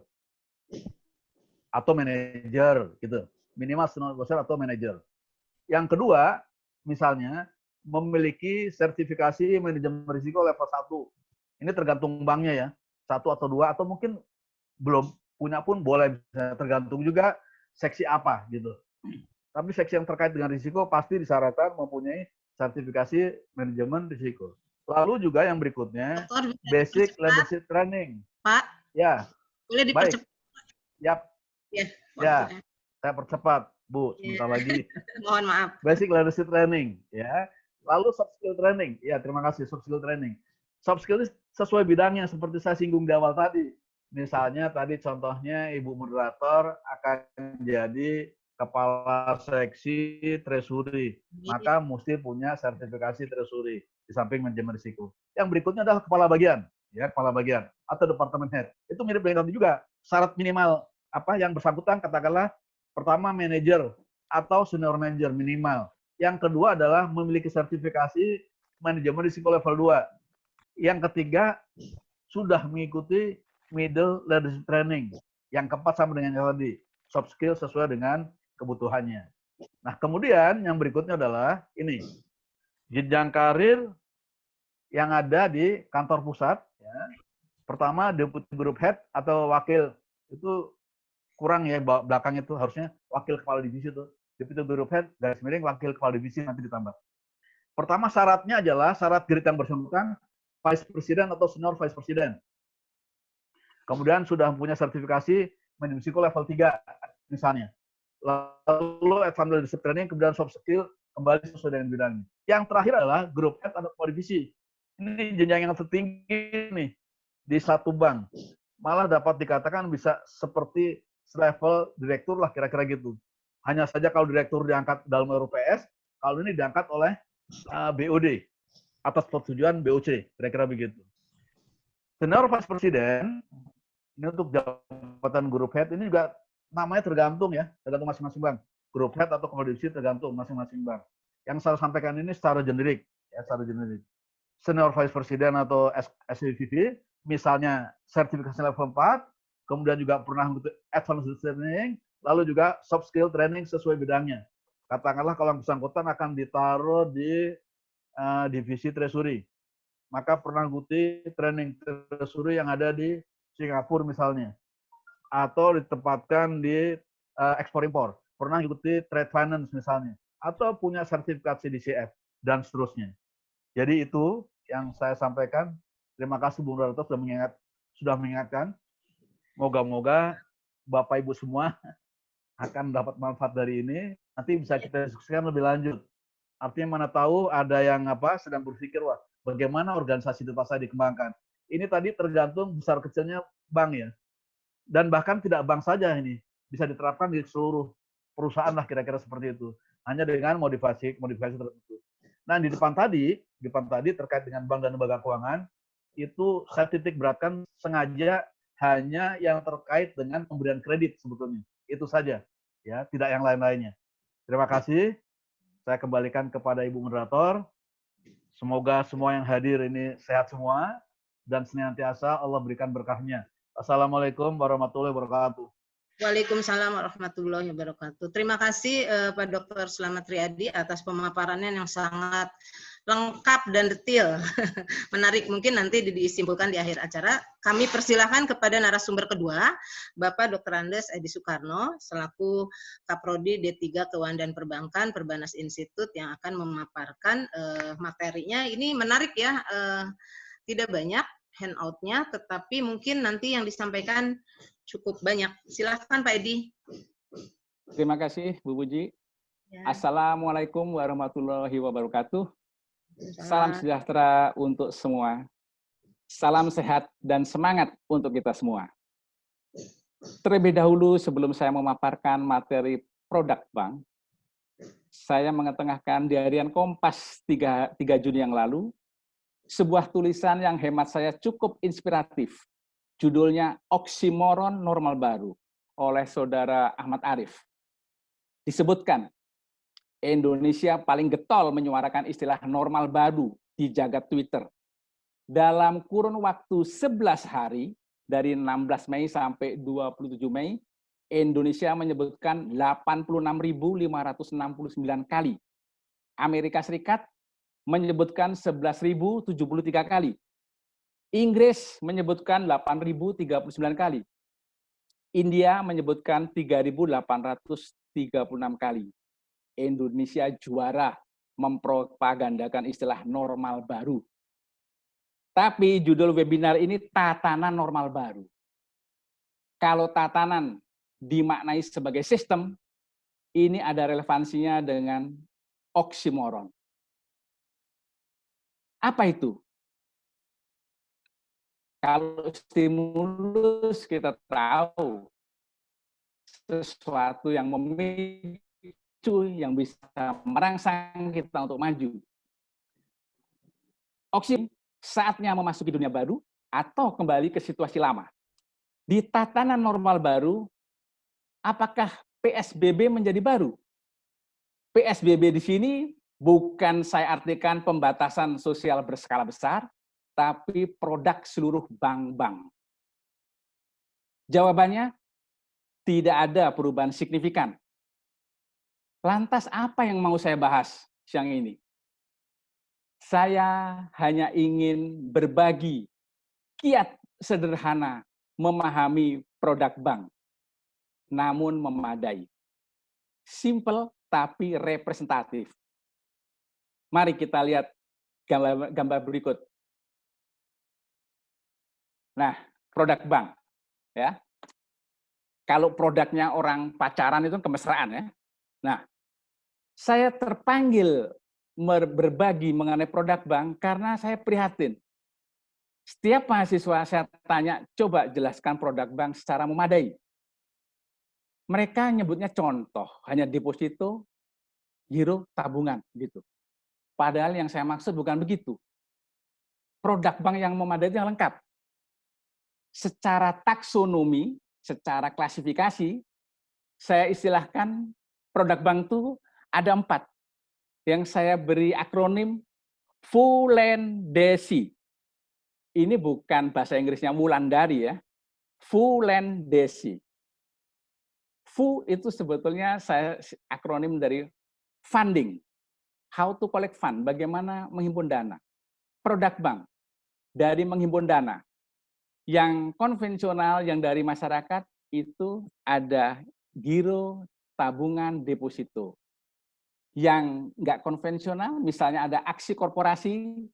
atau manager gitu. Minimal senior officer atau manager. Yang kedua, misalnya memiliki sertifikasi manajemen risiko level 1. Ini tergantung banknya ya. 1 atau 2 atau mungkin belum punya pun boleh, tergantung juga seksi apa gitu. Tapi seksi yang terkait dengan risiko pasti disyaratkan mempunyai sertifikasi manajemen risiko. Lalu juga yang berikutnya basic leadership training. Pak, ya. Boleh dipercepat? Yap. Ya, saya percepat, Bu, sebentar lagi. Mohon maaf. Basic leadership training, ya. Lalu soft skill training. Ya, terima kasih, soft skill training. Soft skill sesuai bidangnya seperti saya singgung di awal tadi. Misalnya tadi contohnya Ibu moderator akan jadi kepala seksi treasury, maka mesti punya sertifikasi treasury di samping manajemen risiko. Yang berikutnya adalah kepala bagian, ya kepala bagian atau department head. Itu mirip dengan tadi juga. Syarat minimal apa yang bersangkutan katakanlah pertama manajer atau senior manager minimal. Yang kedua adalah memiliki sertifikasi manajemen risiko level 2. Yang ketiga sudah mengikuti middle leadership training. Yang keempat sama dengan yang tadi, soft skill sesuai dengan kebutuhannya. Nah, kemudian yang berikutnya adalah ini, jenjang karir yang ada di kantor pusat. Ya. Pertama, deputy group head atau wakil, itu kurang ya, belakang itu harusnya wakil kepala divisi itu. Deputy group head, garis miring, wakil kepala divisi nanti ditambah. Pertama syaratnya adalah syarat grade yang bersangkutan, vice president atau senior vice president. Kemudian sudah punya sertifikasi manajemen risiko level 3 misalnya. Lalu advanced leadership training, kemudian soft skill kembali sesuai dengan bidangnya. Yang terakhir adalah group head atau kepala divisi. Ini jenjang yang tertinggi nih di satu bank. Malah dapat dikatakan bisa seperti level direktur lah kira-kira gitu. Hanya saja kalau direktur diangkat dalam RUPS, kalau ini diangkat oleh BOD atas persetujuan BOC, kira-kira begitu. Senior vice president ini untuk jabatan group head ini juga namanya tergantung ya, tergantung masing-masing bank. Group head atau kepala divisi tergantung masing-masing bank. Yang saya sampaikan ini secara generik, ya secara generik. Senior vice president atau SVP, misalnya sertifikasi level 4, kemudian juga pernah advanced training, lalu juga soft skill training sesuai bidangnya. Katakanlah kalau yang bersangkutan akan ditaruh di divisi treasury, maka pernah ikuti training treasury yang ada di Singapura misalnya, atau ditempatkan di ekspor-impor, pernah ikuti trade finance misalnya, atau punya sertifikasi DCF, dan seterusnya. Jadi itu yang saya sampaikan. Terima kasih Bung Darto sudah mengingatkan. Moga-moga Bapak Ibu semua akan dapat manfaat dari ini. Nanti bisa kita diskusikan lebih lanjut. Artinya mana tahu ada yang sedang berpikir, wah bagaimana organisasi tempat saya dikembangkan. Ini tadi tergantung besar kecilnya bank ya. Dan bahkan tidak bank saja ini. Bisa diterapkan di seluruh perusahaan lah kira-kira seperti itu. Hanya dengan modifikasi tertentu. Nah, di depan tadi terkait dengan bank dan lembaga keuangan, itu saya titik beratkan sengaja hanya yang terkait dengan pemberian kredit sebetulnya. Itu saja, ya, tidak yang lain-lainnya. Terima kasih. Saya kembalikan kepada Ibu Moderator. Semoga semua yang hadir ini sehat semua dan senantiasa Allah berikan berkahnya. Assalamualaikum warahmatullahi wabarakatuh. Waalaikumsalam warahmatullahi wabarakatuh. Terima kasih Pak Dr. Slamet Riyadi atas pemaparannya yang sangat lengkap dan detail. Menarik, mungkin nanti disimpulkan di akhir acara. Kami persilahkan kepada narasumber kedua, Bapak Dr. Andes Edi Soekarno, selaku Kaprodi D3 Keuangan dan Perbankan, Perbanas Institut, yang akan memaparkan materinya. Ini menarik ya, tidak banyak handout-nya, tetapi mungkin nanti yang disampaikan cukup banyak. Silahkan Pak Edi. Terima kasih Bu Puji. Ya. Assalamualaikum warahmatullahi wabarakatuh. Salam sejahtera untuk semua. Salam sehat dan semangat untuk kita semua. Terlebih dahulu sebelum saya memaparkan materi produk bank, saya mengetengahkan di harian Kompas 3 Juni yang lalu, sebuah tulisan yang hemat saya cukup inspiratif. Judulnya Oksimoron Normal Baru oleh Saudara Ahmad Arif. Disebutkan, Indonesia paling getol menyuarakan istilah normal baru di jagat Twitter. Dalam kurun waktu 11 hari, dari 16 Mei sampai 27 Mei, Indonesia menyebutkan 86.569 kali. Amerika Serikat menyebutkan 11.073 kali. Inggris menyebutkan 8.039 kali. India menyebutkan 3.836 kali. Indonesia juara mempropagandakan istilah normal baru. Tapi judul webinar ini tatanan normal baru. Kalau tatanan dimaknai sebagai sistem, ini ada relevansinya dengan oksimoron. Apa itu? Kalau stimulus kita tahu sesuatu yang memicu, yang bisa merangsang kita untuk maju. Oksimoron saatnya memasuki dunia baru atau kembali ke situasi lama. Di tatanan normal baru, apakah PSBB menjadi baru? PSBB di sini bukan saya artikan pembatasan sosial berskala besar, tapi produk seluruh bank-bank. Jawabannya, tidak ada perubahan signifikan. Lantas apa yang mau saya bahas siang ini? Saya hanya ingin berbagi kiat sederhana memahami produk bank, namun memadai. Simple tapi representatif. Mari kita lihat gambar berikut. Nah, produk bank, ya. Kalau produknya orang pacaran itu kemesraan, ya. Nah, saya terpanggil berbagi mengenai produk bank karena saya prihatin. Setiap mahasiswa saya tanya, coba jelaskan produk bank secara memadai. Mereka nyebutnya contoh, hanya deposito, giro, tabungan, gitu. Padahal yang saya maksud bukan begitu. Produk bank yang memadai itu yang lengkap. Secara taksonomi, secara klasifikasi, saya istilahkan produk bank itu ada 4. Yang saya beri akronim Fulendesi. Ini bukan bahasa Inggrisnya Wulandari ya. Fulendesi. Fu itu sebetulnya saya akronim dari funding. How to collect fund, bagaimana menghimpun dana. Produk bank dari menghimpun dana. Yang konvensional, yang dari masyarakat itu ada giro, tabungan, deposito. Yang nggak konvensional, misalnya ada aksi korporasi,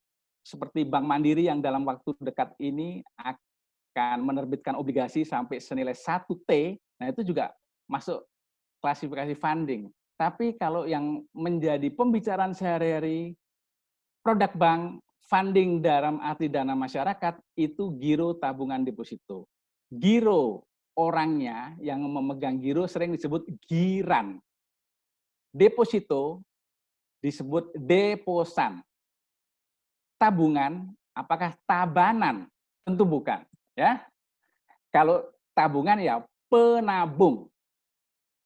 seperti Bank Mandiri yang dalam waktu dekat ini akan menerbitkan obligasi sampai senilai 1T, nah itu juga masuk klasifikasi funding. Tapi kalau yang menjadi pembicaraan sehari-hari, produk bank, funding dalam arti dana masyarakat, itu giro, tabungan, deposito. Giro, orangnya yang memegang giro sering disebut giran. Deposito disebut deposan. Tabungan, apakah tabanan? Tentu bukan. Ya, kalau tabungan ya penabung.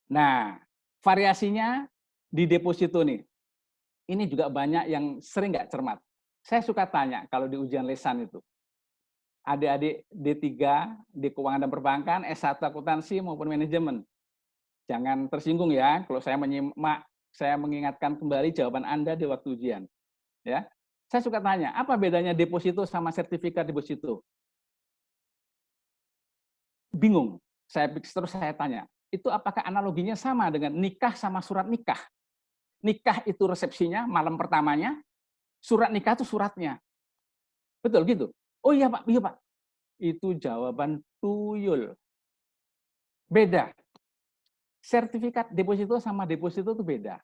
Nah, variasinya di deposito nih. Ini juga banyak yang sering nggak cermat. Saya suka tanya kalau di ujian lesan itu. Adik-adik D3, di keuangan dan perbankan, S1 akuntansi maupun manajemen. Jangan tersinggung ya kalau saya menyimak, saya mengingatkan kembali jawaban Anda di waktu ujian. Ya. Saya suka tanya, apa bedanya deposito sama sertifikat deposito? Bingung. Terus saya tanya, itu apakah analoginya sama dengan nikah sama surat nikah? Nikah itu resepsinya, malam pertamanya, surat nikah itu suratnya. Betul gitu? Oh iya Pak, iya Pak. Itu jawaban tuyul. Beda. Sertifikat deposito sama deposito itu beda.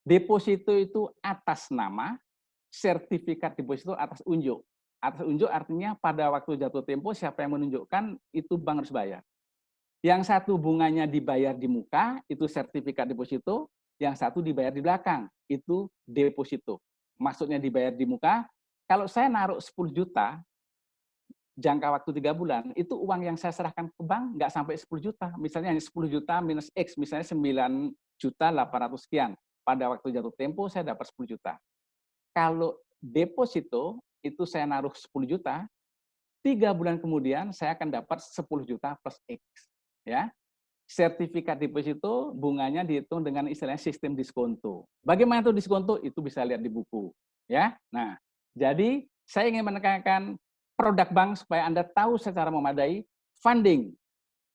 Deposito itu atas nama, sertifikat deposito atas unjuk. Atas unjuk artinya pada waktu jatuh tempo siapa yang menunjukkan itu bank harus bayar. Yang satu bunganya dibayar di muka, itu sertifikat deposito. Yang satu dibayar di belakang, itu deposito. Maksudnya dibayar di muka, kalau saya naruh 10 juta, jangka waktu 3 bulan, itu uang yang saya serahkan ke bank nggak sampai 10 juta. Misalnya 10 juta minus X, misalnya 9 juta 800 sekian. Pada waktu jatuh tempo, saya dapat 10 juta. Kalau deposito, itu saya naruh 10 juta, 3 bulan kemudian saya akan dapat 10 juta plus X. Ya. Sertifikat deposito bunganya dihitung dengan istilahnya sistem diskonto. Bagaimana itu diskonto? Itu bisa lihat di buku, ya. Nah, jadi saya ingin menekankan produk bank supaya Anda tahu secara memadai funding.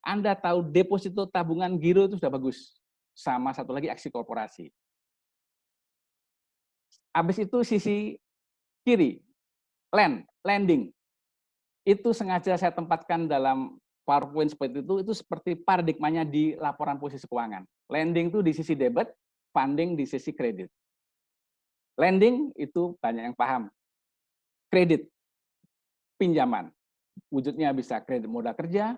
Anda tahu deposito, tabungan, giro itu sudah bagus. Sama satu lagi aksi korporasi. Habis itu sisi kiri, lending. Itu sengaja saya tempatkan dalam PowerPoint seperti itu seperti paradigmanya di laporan posisi keuangan. Lending itu di sisi debit, funding di sisi kredit. Lending itu banyak yang paham. Kredit, pinjaman. Wujudnya bisa kredit modal kerja,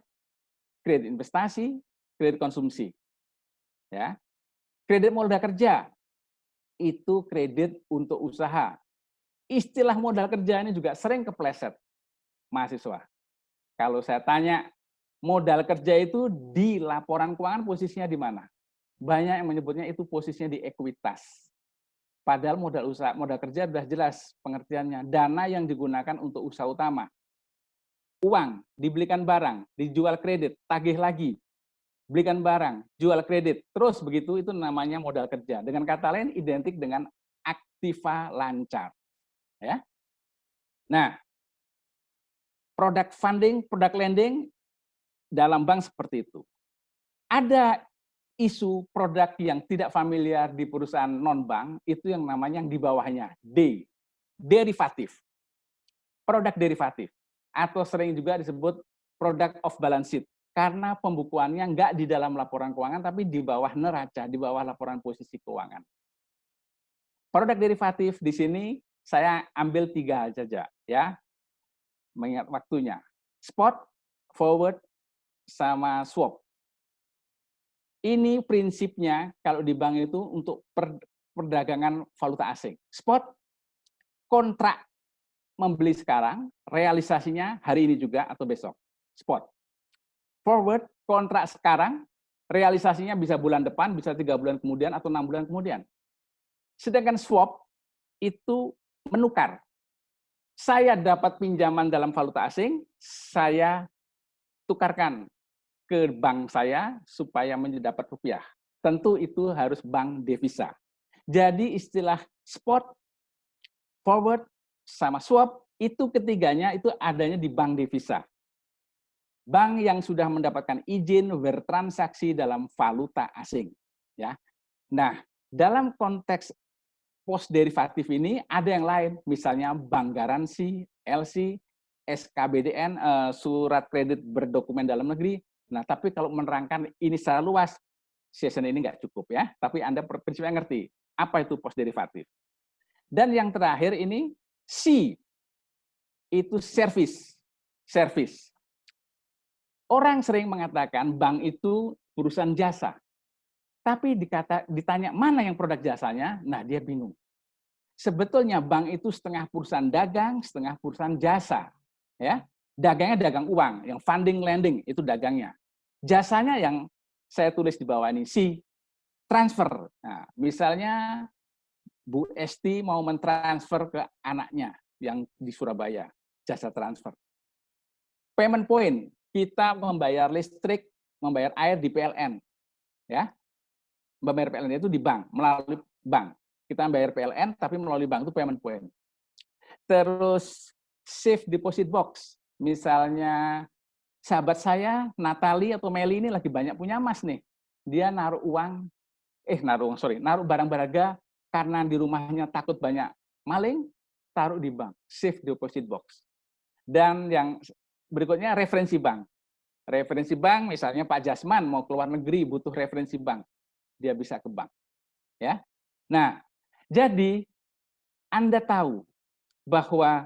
kredit investasi, kredit konsumsi. Ya. Kredit modal kerja itu kredit untuk usaha. Istilah modal kerja ini juga sering kepleset mahasiswa. Kalau saya tanya, modal kerja itu di laporan keuangan posisinya di mana? Banyak yang menyebutnya itu posisinya di ekuitas. Padahal modal kerja sudah jelas pengertiannya. Dana yang digunakan untuk usaha utama. Uang, dibelikan barang, dijual kredit, tagih lagi. Belikan barang, jual kredit. Terus begitu itu namanya modal kerja. Dengan kata lain identik dengan aktiva lancar. Ya. Nah, produk funding, produk lending dalam bank seperti itu. Ada isu produk yang tidak familiar di perusahaan non-bank, itu yang namanya yang di bawahnya, D, derivatif. Produk derivatif. Atau sering juga disebut product of balance sheet. Karena pembukuannya nggak di dalam laporan keuangan, tapi di bawah neraca, di bawah laporan posisi keuangan. Produk derivatif di sini saya ambil 3 saja, ya. Mengingat waktunya. Spot, forward, sama swap. Ini prinsipnya kalau di bank itu untuk perdagangan valuta asing. Spot, kontrak membeli sekarang, realisasinya hari ini juga atau besok. Spot. Forward, kontrak sekarang, realisasinya bisa bulan depan, bisa 3 bulan kemudian, atau 6 bulan kemudian. Sedangkan swap, itu menukar. Saya dapat pinjaman dalam valuta asing, saya tukarkan ke bank saya supaya mendapat rupiah. Tentu itu harus bank devisa. Jadi istilah spot, forward, sama swap, itu ketiganya itu adanya di bank devisa. Bank yang sudah mendapatkan izin bertransaksi dalam valuta asing. Ya. Nah, dalam konteks post derivatif ini ada yang lain, misalnya bank garansi, LC, SKBDN, surat kredit berdokumen dalam negeri. Nah, tapi kalau menerangkan ini secara luas, session ini nggak cukup ya. Tapi Anda prinsipnya ngerti apa itu post derivatif. Dan yang terakhir ini C, itu service. Orang sering mengatakan bank itu perusahaan jasa. Tapi ditanya mana yang produk jasanya, nah dia bingung. Sebetulnya bank itu setengah perusahaan dagang, setengah perusahaan jasa. Ya, dagangnya dagang uang, yang funding lending itu dagangnya. Jasanya yang saya tulis di bawah ini, si transfer. Nah, misalnya Bu Esti mau mentransfer ke anaknya yang di Surabaya, jasa transfer. Payment point, kita membayar listrik, membayar air di PLN. Ya, membayar PLN itu di bank, melalui bank. Kita bayar PLN, tapi melalui bank itu payment point. Terus safe deposit box. Misalnya sahabat saya, Natali atau Meli ini lagi banyak punya emas nih. Dia naruh barang berharga karena di rumahnya takut banyak maling, taruh di bank, safe deposit box. Dan yang berikutnya referensi bank. Referensi bank, misalnya Pak Jasman mau keluar negeri butuh referensi bank, dia bisa ke bank. Ya, nah. Jadi, Anda tahu bahwa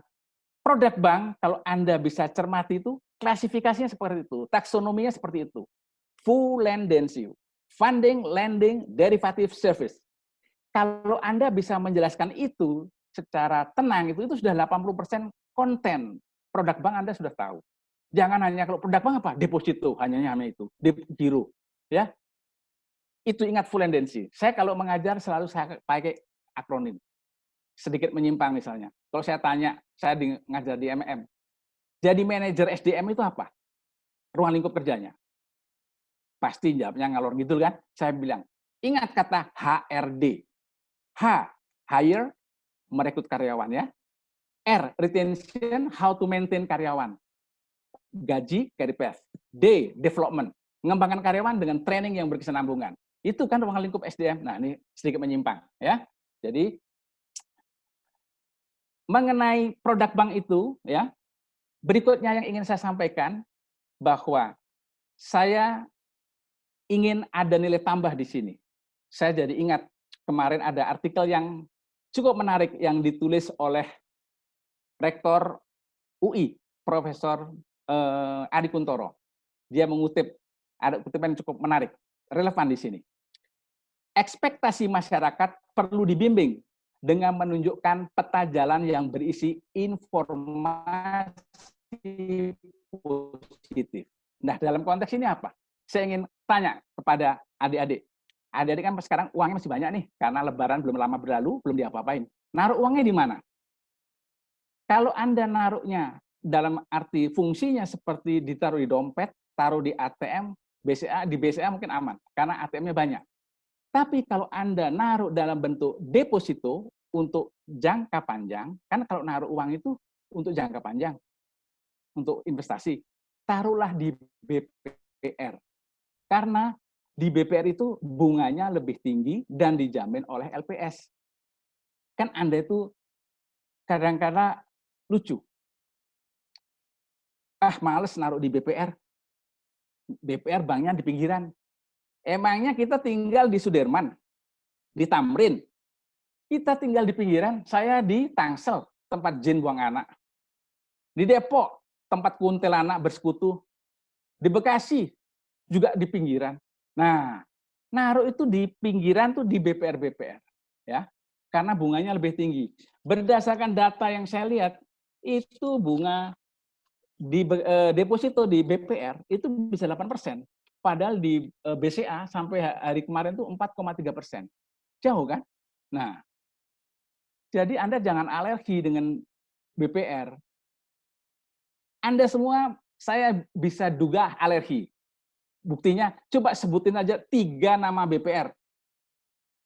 produk bank, kalau Anda bisa cermati itu, klasifikasinya seperti itu, taksonominya seperti itu. Full lending, funding, lending, derivative service. Kalau Anda bisa menjelaskan itu secara tenang, itu sudah 80% konten produk bank Anda sudah tahu. Jangan hanya kalau produk bank apa? Deposito, hanya itu, giro. Ya, itu ingat full lending. Saya kalau mengajar selalu saya pakai akronim. Sedikit menyimpang misalnya. Kalau saya tanya, saya ngajar di MM. Jadi manajer SDM itu apa? Ruang lingkup kerjanya. Pasti jawabnya ngalor gitu kan? Saya bilang, ingat kata HRD. H, hire, merekrut karyawan ya. R, retention, how to maintain karyawan. Gaji, career path. D, development, mengembangkan karyawan dengan training yang berkesinambungan. Itu kan ruang lingkup SDM. Nah, ini sedikit menyimpang ya. Jadi mengenai produk bank itu, ya, berikutnya yang ingin saya sampaikan bahwa saya ingin ada nilai tambah di sini. Saya jadi ingat kemarin ada artikel yang cukup menarik yang ditulis oleh Rektor UI, Profesor Adi Kuntoro. Dia mengutip, ada kutipan cukup menarik, relevan di sini. Ekspektasi masyarakat perlu dibimbing dengan menunjukkan peta jalan yang berisi informasi positif. Nah, dalam konteks ini apa? Saya ingin tanya kepada adik-adik. Adik-adik kan sekarang uangnya masih banyak nih, karena Lebaran belum lama berlalu, belum diapa-apain. Naruh uangnya di mana? Kalau Anda naruhnya dalam arti fungsinya seperti ditaruh di dompet, taruh di ATM, BCA, di BCA mungkin aman, karena ATM-nya banyak. Tapi kalau Anda naruh dalam bentuk deposito untuk jangka panjang, kan kalau naruh uang itu untuk jangka panjang, untuk investasi, taruhlah di BPR. Karena di BPR itu bunganya lebih tinggi dan dijamin oleh LPS. Kan Anda itu kadang-kadang lucu. Males naruh di BPR. BPR banknya di pinggiran. Emangnya kita tinggal di Sudirman, di Tamrin, kita tinggal di pinggiran, saya di Tangsel, tempat jin buang anak. Di Depok, tempat kuntilanak bersekutu. Di Bekasi, juga di pinggiran. Nah, naruh itu di pinggiran tuh di BPR-BPR. Ya, karena bunganya lebih tinggi. Berdasarkan data yang saya lihat, itu bunga di deposito di BPR itu bisa 8%. Padahal di BCA sampai hari kemarin tuh 4,3%. Jauh kan? Nah, jadi Anda jangan alergi dengan BPR. Anda semua, saya bisa duga alergi. Buktinya, coba sebutin aja 3 nama BPR.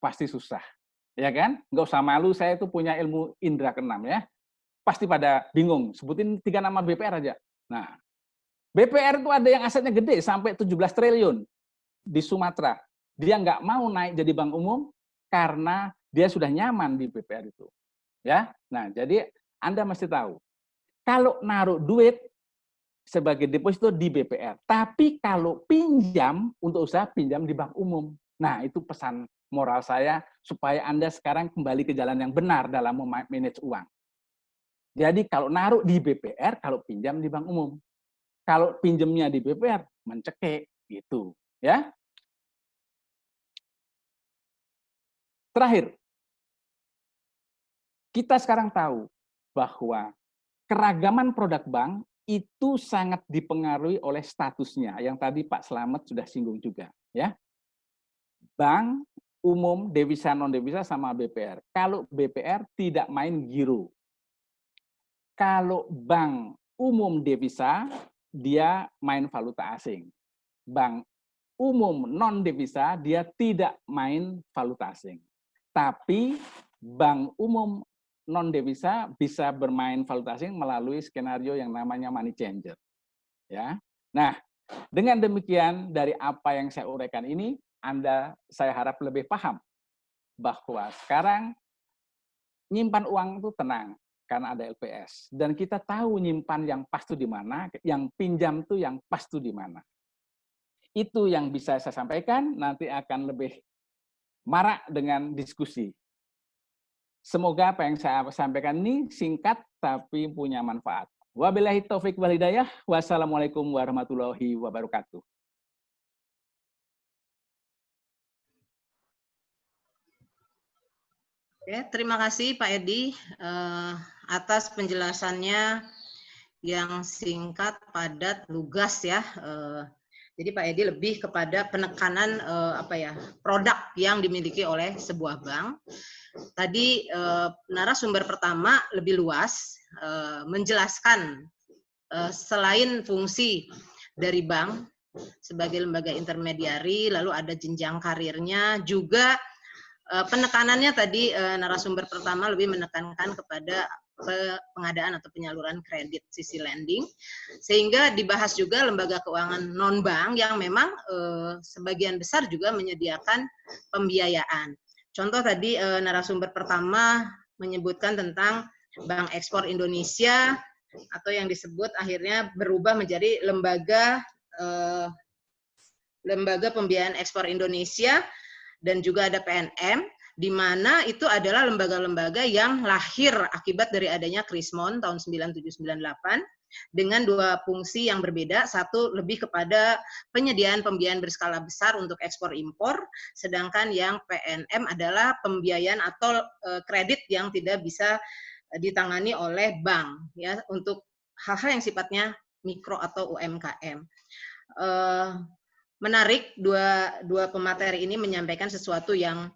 Pasti susah. Ya kan? Nggak usah malu, saya itu punya ilmu indera keenam ya. Pasti pada bingung, sebutin 3 nama BPR aja. Nah, BPR itu ada yang asetnya gede, sampai 17 triliun di Sumatera. Dia nggak mau naik jadi bank umum karena dia sudah nyaman di BPR itu. Ya, nah jadi Anda mesti tahu, kalau naruh duit sebagai deposito di BPR, tapi kalau pinjam untuk usaha, pinjam di bank umum. Nah, itu pesan moral saya supaya Anda sekarang kembali ke jalan yang benar dalam memanage uang. Jadi kalau naruh di BPR, kalau pinjam di bank umum. Kalau pinjamnya di BPR, mencekik gitu, ya. Terakhir, kita sekarang tahu bahwa keragaman produk bank itu sangat dipengaruhi oleh statusnya, yang tadi Pak Slamet sudah singgung juga, ya. Bank umum, devisa, non-devisa sama BPR. Kalau BPR tidak main giro. Kalau bank umum devisa, dia main valuta asing. Bank umum non-devisa, dia tidak main valuta asing. Tapi bank umum non-devisa bisa bermain valuta asing melalui skenario yang namanya money changer. Ya. Nah, dengan demikian dari apa yang saya uraikan ini, saya harap lebih paham bahwa sekarang nyimpan uang itu tenang karena ada LPS. Dan kita tahu nyimpan yang pas itu di mana, yang pinjam itu yang pas itu di mana. Itu yang bisa saya sampaikan, nanti akan lebih marak dengan diskusi. Semoga apa yang saya sampaikan ini singkat tapi punya manfaat. Wabillahi taufik wal hidayah. Wassalamualaikum warahmatullahi wabarakatuh. Oke, terima kasih Pak Edi atas penjelasannya yang singkat, padat, lugas ya. Jadi Pak Edi lebih kepada penekanan produk yang dimiliki oleh sebuah bank. Tadi narasumber pertama lebih luas menjelaskan selain fungsi dari bank sebagai lembaga intermediari, lalu ada jenjang karirnya, juga penekanannya tadi narasumber pertama lebih menekankan kepada pengadaan atau penyaluran kredit sisi lending, sehingga dibahas juga lembaga keuangan non-bank yang memang sebagian besar juga menyediakan pembiayaan. Contoh tadi narasumber pertama menyebutkan tentang Bank Ekspor Indonesia atau yang disebut akhirnya berubah menjadi lembaga pembiayaan ekspor Indonesia, dan juga ada PNM, di mana itu adalah lembaga-lembaga yang lahir akibat dari adanya Krismon tahun 97-98 dengan dua fungsi yang berbeda. Satu lebih kepada penyediaan pembiayaan berskala besar untuk ekspor impor, sedangkan yang PNM adalah pembiayaan atau kredit yang tidak bisa ditangani oleh bank ya, untuk hal-hal yang sifatnya mikro atau UMKM. Menarik dua pemateri ini menyampaikan sesuatu yang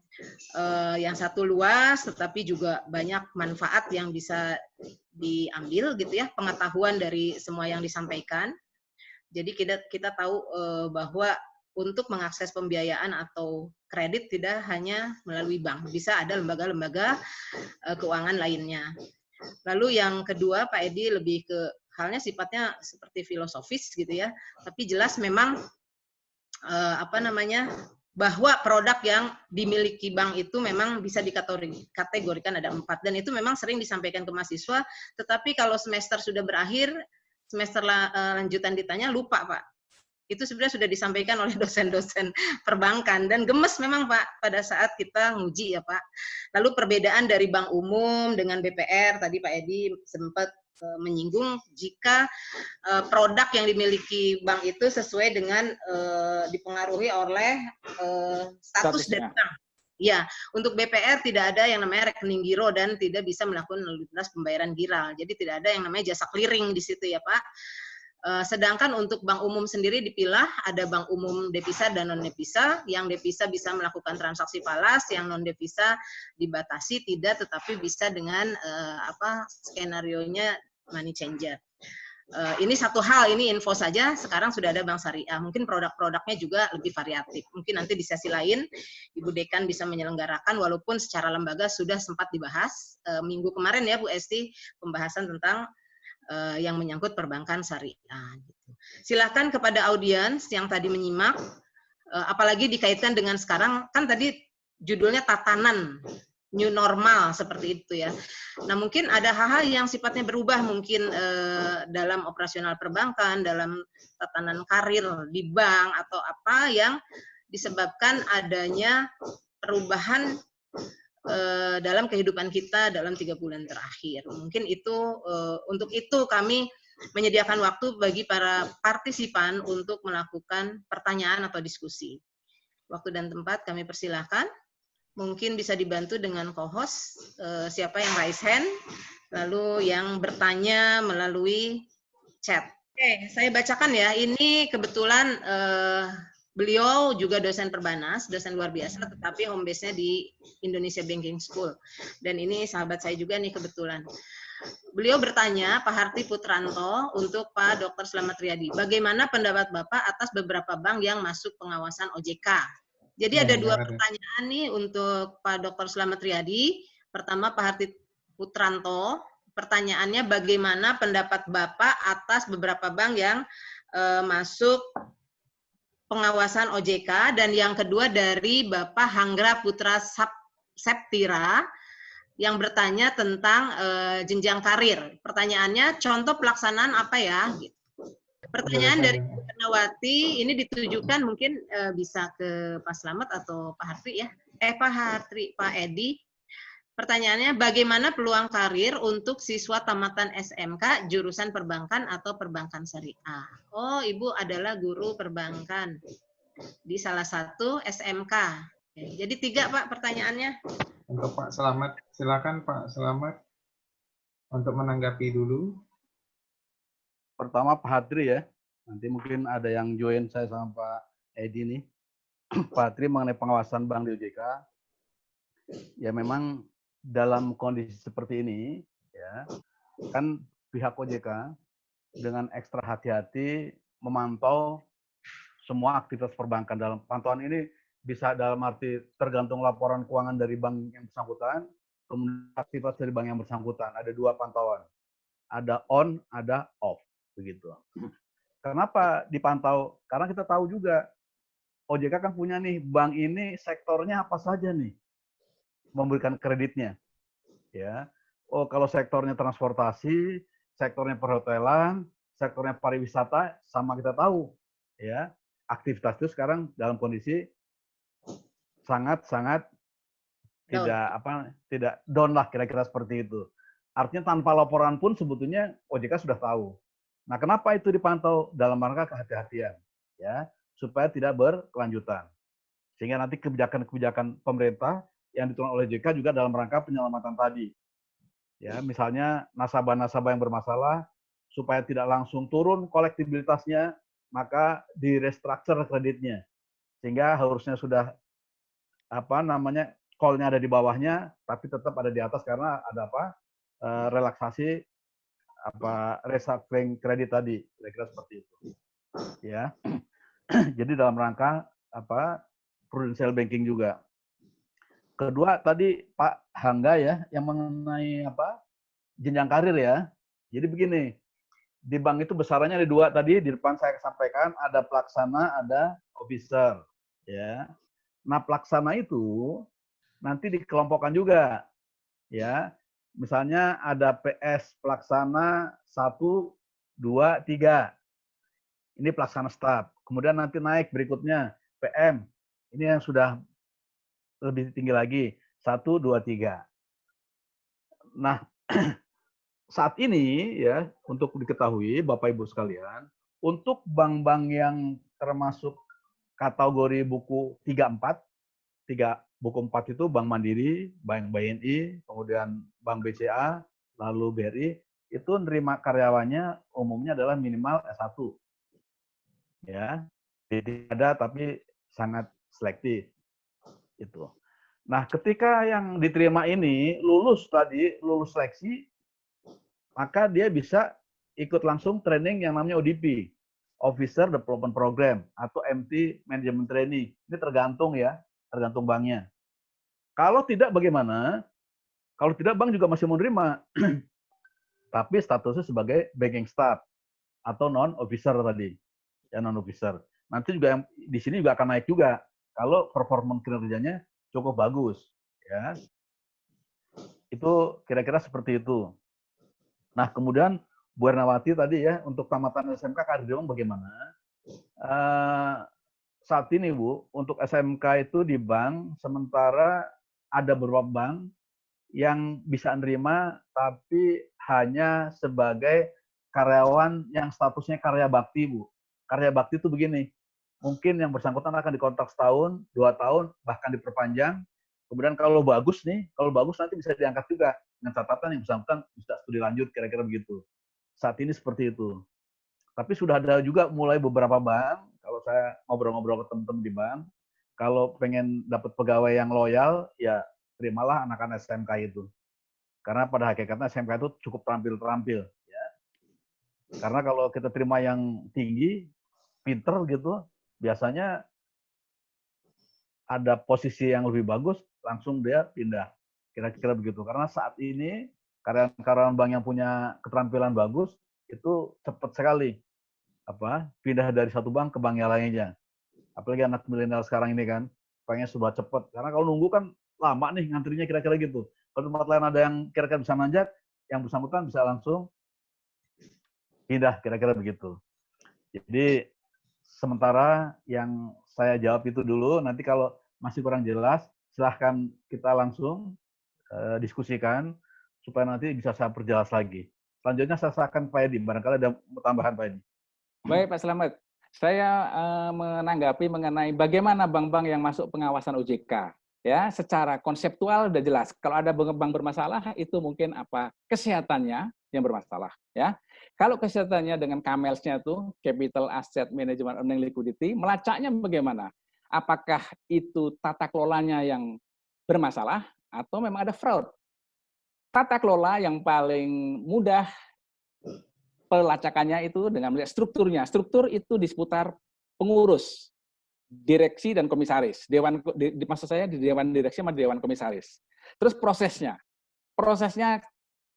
satu luas, tetapi juga banyak manfaat yang bisa diambil gitu ya, pengetahuan dari semua yang disampaikan. Jadi kita tahu bahwa untuk mengakses pembiayaan atau kredit tidak hanya melalui bank, bisa ada lembaga-lembaga keuangan lainnya. Lalu yang kedua, Pak Edi lebih ke halnya sifatnya seperti filosofis gitu ya, tapi jelas memang bahwa produk yang dimiliki bank itu memang bisa dikategorikan ada 4, dan itu memang sering disampaikan ke mahasiswa, tetapi kalau semester sudah berakhir, semester lanjutan ditanya lupa Pak. Itu sebenarnya sudah disampaikan oleh dosen-dosen perbankan, dan gemes memang Pak pada saat kita nguji ya Pak. Lalu perbedaan dari bank umum dengan BPR, tadi Pak Edi sempat menyinggung jika produk yang dimiliki bank itu sesuai dengan dipengaruhi oleh status dari bank. Ya, untuk BPR tidak ada yang namanya rekening giro dan tidak bisa melakukan lintas pembayaran giral. Jadi tidak ada yang namanya jasa clearing di situ ya Pak. Sedangkan untuk bank umum sendiri dipilah, ada bank umum devisa dan non devisa. Yang devisa bisa melakukan transaksi falas, yang non devisa dibatasi tidak, tetapi bisa dengan skenarionya money changer. Ini satu hal, ini info saja. Sekarang sudah ada bank syariah. Mungkin produk-produknya juga lebih variatif. Mungkin nanti di sesi lain Ibu Dekan bisa menyelenggarakan, walaupun secara lembaga sudah sempat dibahas minggu kemarin ya Bu Esti, pembahasan tentang yang menyangkut perbankan syariah. Gitu. Silakan kepada audiens yang tadi menyimak, apalagi dikaitkan dengan sekarang, kan tadi judulnya tatanan new normal seperti itu ya. Nah mungkin ada hal-hal yang sifatnya berubah mungkin dalam operasional perbankan, dalam tatanan karir di bank atau apa yang disebabkan adanya perubahan dalam kehidupan kita dalam 3 bulan terakhir. Mungkin itu untuk itu kami menyediakan waktu bagi para partisipan untuk melakukan pertanyaan atau diskusi. Waktu dan tempat kami persilahkan. mungkin bisa dibantu dengan co-host, siapa yang raise hand, lalu yang bertanya melalui chat. Oke, saya bacakan ya. Ini kebetulan beliau juga dosen Perbanas, dosen luar biasa, tetapi home base-nya di Indonesia Banking School. Dan ini sahabat saya juga nih kebetulan. Beliau bertanya, Pak Harti Putranto, untuk Pak Dr. Slamet Riyadi, bagaimana pendapat Bapak atas beberapa bank yang masuk pengawasan OJK? Jadi ada dua pertanyaan nih untuk Pak Dr. Slamet Riyadi. Pertama, Pak Harti Putranto, pertanyaannya bagaimana pendapat Bapak atas beberapa bank yang masuk pengawasan OJK, dan yang kedua dari Bapak Hanggra Putra Septira yang bertanya tentang jenjang karir. Pertanyaannya, contoh pelaksanaan apa ya? Pertanyaan dari Pernawati ini ditujukan mungkin bisa ke Pak Slamet atau Pak Harti ya. Pak Edi. Pertanyaannya, bagaimana peluang karir untuk siswa tamatan SMK jurusan perbankan atau perbankan syariah? Oh, Ibu adalah guru perbankan di salah satu SMK. Oke, jadi 3 Pak pertanyaannya. Untuk Pak Slamet, silakan Pak Slamet untuk menanggapi dulu. Pertama Pak Hatri ya, nanti mungkin ada yang join saya sama Pak Edi nih. Pak Hatri mengenai pengawasan bank di OJK, ya memang dalam kondisi seperti ini, ya kan pihak OJK dengan ekstra hati-hati memantau semua aktivitas perbankan. Dalam pantauan ini bisa dalam arti tergantung laporan keuangan dari bank yang bersangkutan, kemudian aktivitas dari bank yang bersangkutan. Ada 2 pantauan, ada on, ada off, begitu. Kenapa dipantau? Karena kita tahu juga OJK kan punya nih, bank ini sektornya apa saja nih memberikan kreditnya, ya. Oh, kalau sektornya transportasi, sektornya perhotelan, sektornya pariwisata, sama kita tahu, ya. Aktivitas itu sekarang dalam kondisi sangat tidak down lah, kira-kira seperti itu. Artinya tanpa laporan pun sebetulnya OJK sudah tahu. Nah, kenapa itu dipantau? Dalam rangka kehati-hatian, ya, supaya tidak berkelanjutan. Sehingga nanti kebijakan-kebijakan pemerintah yang dituangkan oleh OJK juga dalam rangka penyelamatan tadi. Ya, misalnya nasabah-nasabah yang bermasalah supaya tidak langsung turun kolektibilitasnya, maka di-restructure kreditnya. Sehingga harusnya sudah call-nya ada di bawahnya, tapi tetap ada di atas karena ada relaksasi restructuring kredit tadi, kira-kira seperti itu. Ya. Jadi dalam rangka prudential banking juga. Kedua tadi Pak Hangga ya yang mengenai jenjang karir ya. Jadi begini, di bank itu besarannya ada 2 tadi, di depan saya sampaikan ada pelaksana, ada officer, ya. Nah, pelaksana itu nanti dikelompokkan juga, ya. Misalnya ada PS pelaksana 1, 2, 3. Ini pelaksana staf. Kemudian nanti naik berikutnya PM. Ini yang sudah lebih tinggi lagi, 1, 2, 3. Nah, saat ini ya, untuk diketahui Bapak Ibu sekalian, untuk bank-bank yang termasuk kategori buku 3-4, buku 4 itu Bank Mandiri, Bank BNI, kemudian Bank BCA, lalu BRI, itu nerima karyawannya umumnya adalah minimal S1. Ya, jadi ada tapi sangat selektif. Itu. Nah, ketika yang diterima ini lulus seleksi, maka dia bisa ikut langsung training yang namanya ODP, Officer Development Program, atau MT Management Training. Ini tergantung banknya. Kalau tidak bagaimana? Kalau tidak, bank juga masih menerima, tapi statusnya sebagai banking staff atau non-officer tadi, ya non-officer. Nanti juga yang di sini juga akan naik juga kalau performa kinerjanya cukup bagus, ya. Itu kira-kira seperti itu. Nah, kemudian Bu Ernawati tadi ya, untuk tamatan SMK karir di bank bagaimana? Saat ini Bu, untuk SMK itu di bank, sementara ada beberapa bank yang bisa nerima, tapi hanya sebagai karyawan yang statusnya karya bakti Bu. Karya bakti itu begini, mungkin yang bersangkutan akan dikontrak setahun, 2 tahun, bahkan diperpanjang, Kemudian kalau bagus nanti bisa diangkat juga dengan catatan yang bersangkutan bisa studi lanjut, kira-kira begitu. Saat ini seperti itu. Tapi sudah ada juga mulai beberapa bank, kalau saya ngobrol-ngobrol ke teman-teman di bank, kalau pengen dapat pegawai yang loyal, ya terimalah anak-anak SMK itu. Karena pada hakikatnya SMK itu cukup terampil. Ya. Karena kalau kita terima yang tinggi, pinter gitu, biasanya ada posisi yang lebih bagus, langsung dia pindah. Kira-kira begitu. Karena saat ini karyawan-karyawan bank yang punya keterampilan bagus itu cepat sekali pindah dari satu bank ke bank yang lainnya. Apalagi anak milenial sekarang ini kan, pengen sudah cepat. Karena kalau nunggu kan lama nih ngantrinya kira-kira gitu. Kalau tempat lain ada yang kira-kira bisa manjat, yang bersangkutan bisa langsung pindah, kira-kira begitu. Jadi sementara yang saya jawab itu dulu, nanti kalau masih kurang jelas, silahkan kita langsung diskusikan, supaya nanti bisa saya perjelas lagi. Selanjutnya saya serahkan Pak Edi, barangkali ada tambahan Pak Edi. Baik Pak Slamet, saya menanggapi mengenai bagaimana bank-bank yang masuk pengawasan OJK. Ya, secara konseptual sudah jelas. Kalau ada bank bermasalah, itu mungkin apa kesehatannya yang bermasalah. Ya, kalau kesehatannya dengan CAMELS-nya itu, Capital Asset Management Earning Liquidity, melacaknya bagaimana? Apakah itu tata kelolanya yang bermasalah atau memang ada fraud? Tata kelola yang paling mudah pelacakannya itu dengan melihat strukturnya. Struktur itu di seputar pengurus, direksi dan komisaris. Maksud saya di dewan direksi sama dewan komisaris. Terus prosesnya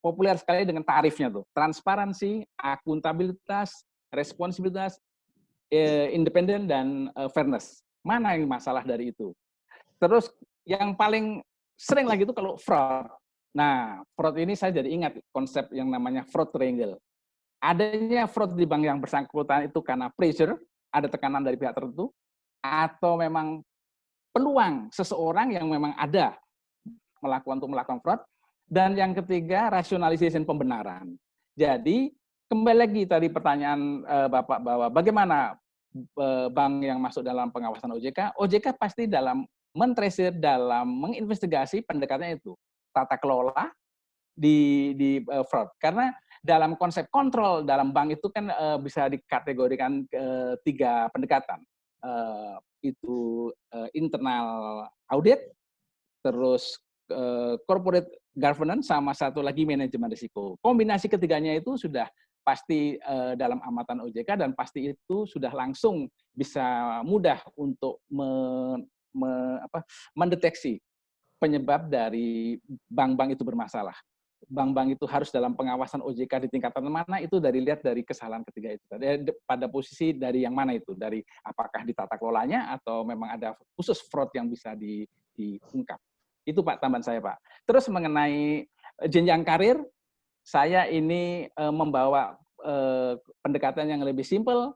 populer sekali dengan tarifnya tuh. Transparansi, akuntabilitas, responsibilitas, independen dan fairness. Mana yang masalah dari itu? Terus yang paling sering lagi itu kalau fraud. Nah, fraud ini saya jadi ingat konsep yang namanya fraud triangle. Adanya fraud di bank yang bersangkutan itu karena pressure, ada tekanan dari pihak tertentu, atau memang peluang seseorang yang memang ada melakukan fraud. Dan yang ketiga, rationalization pembenaran. Jadi, kembali lagi tadi pertanyaan Bapak bahwa bagaimana bank yang masuk dalam pengawasan OJK, OJK pasti dalam mentresir, dalam menginvestigasi pendekatannya itu. Tata kelola di fraud. Karena dalam konsep kontrol dalam bank itu kan bisa dikategorikan 3 pendekatan. Itu internal audit, terus corporate governance, sama satu lagi manajemen risiko. Kombinasi ketiganya itu sudah pasti dalam amatan OJK dan pasti itu sudah langsung bisa mudah untuk mendeteksi penyebab dari bank-bank itu bermasalah. Bank-bank itu harus dalam pengawasan OJK di tingkatan mana itu lihat dari kesalahan ketiga itu. Pada posisi dari yang mana itu? Dari apakah di tata kelolanya atau memang ada khusus fraud yang bisa diungkap. Itu Pak tambahan saya Pak. Terus mengenai jenjang karir, saya ini membawa pendekatan yang lebih simpel,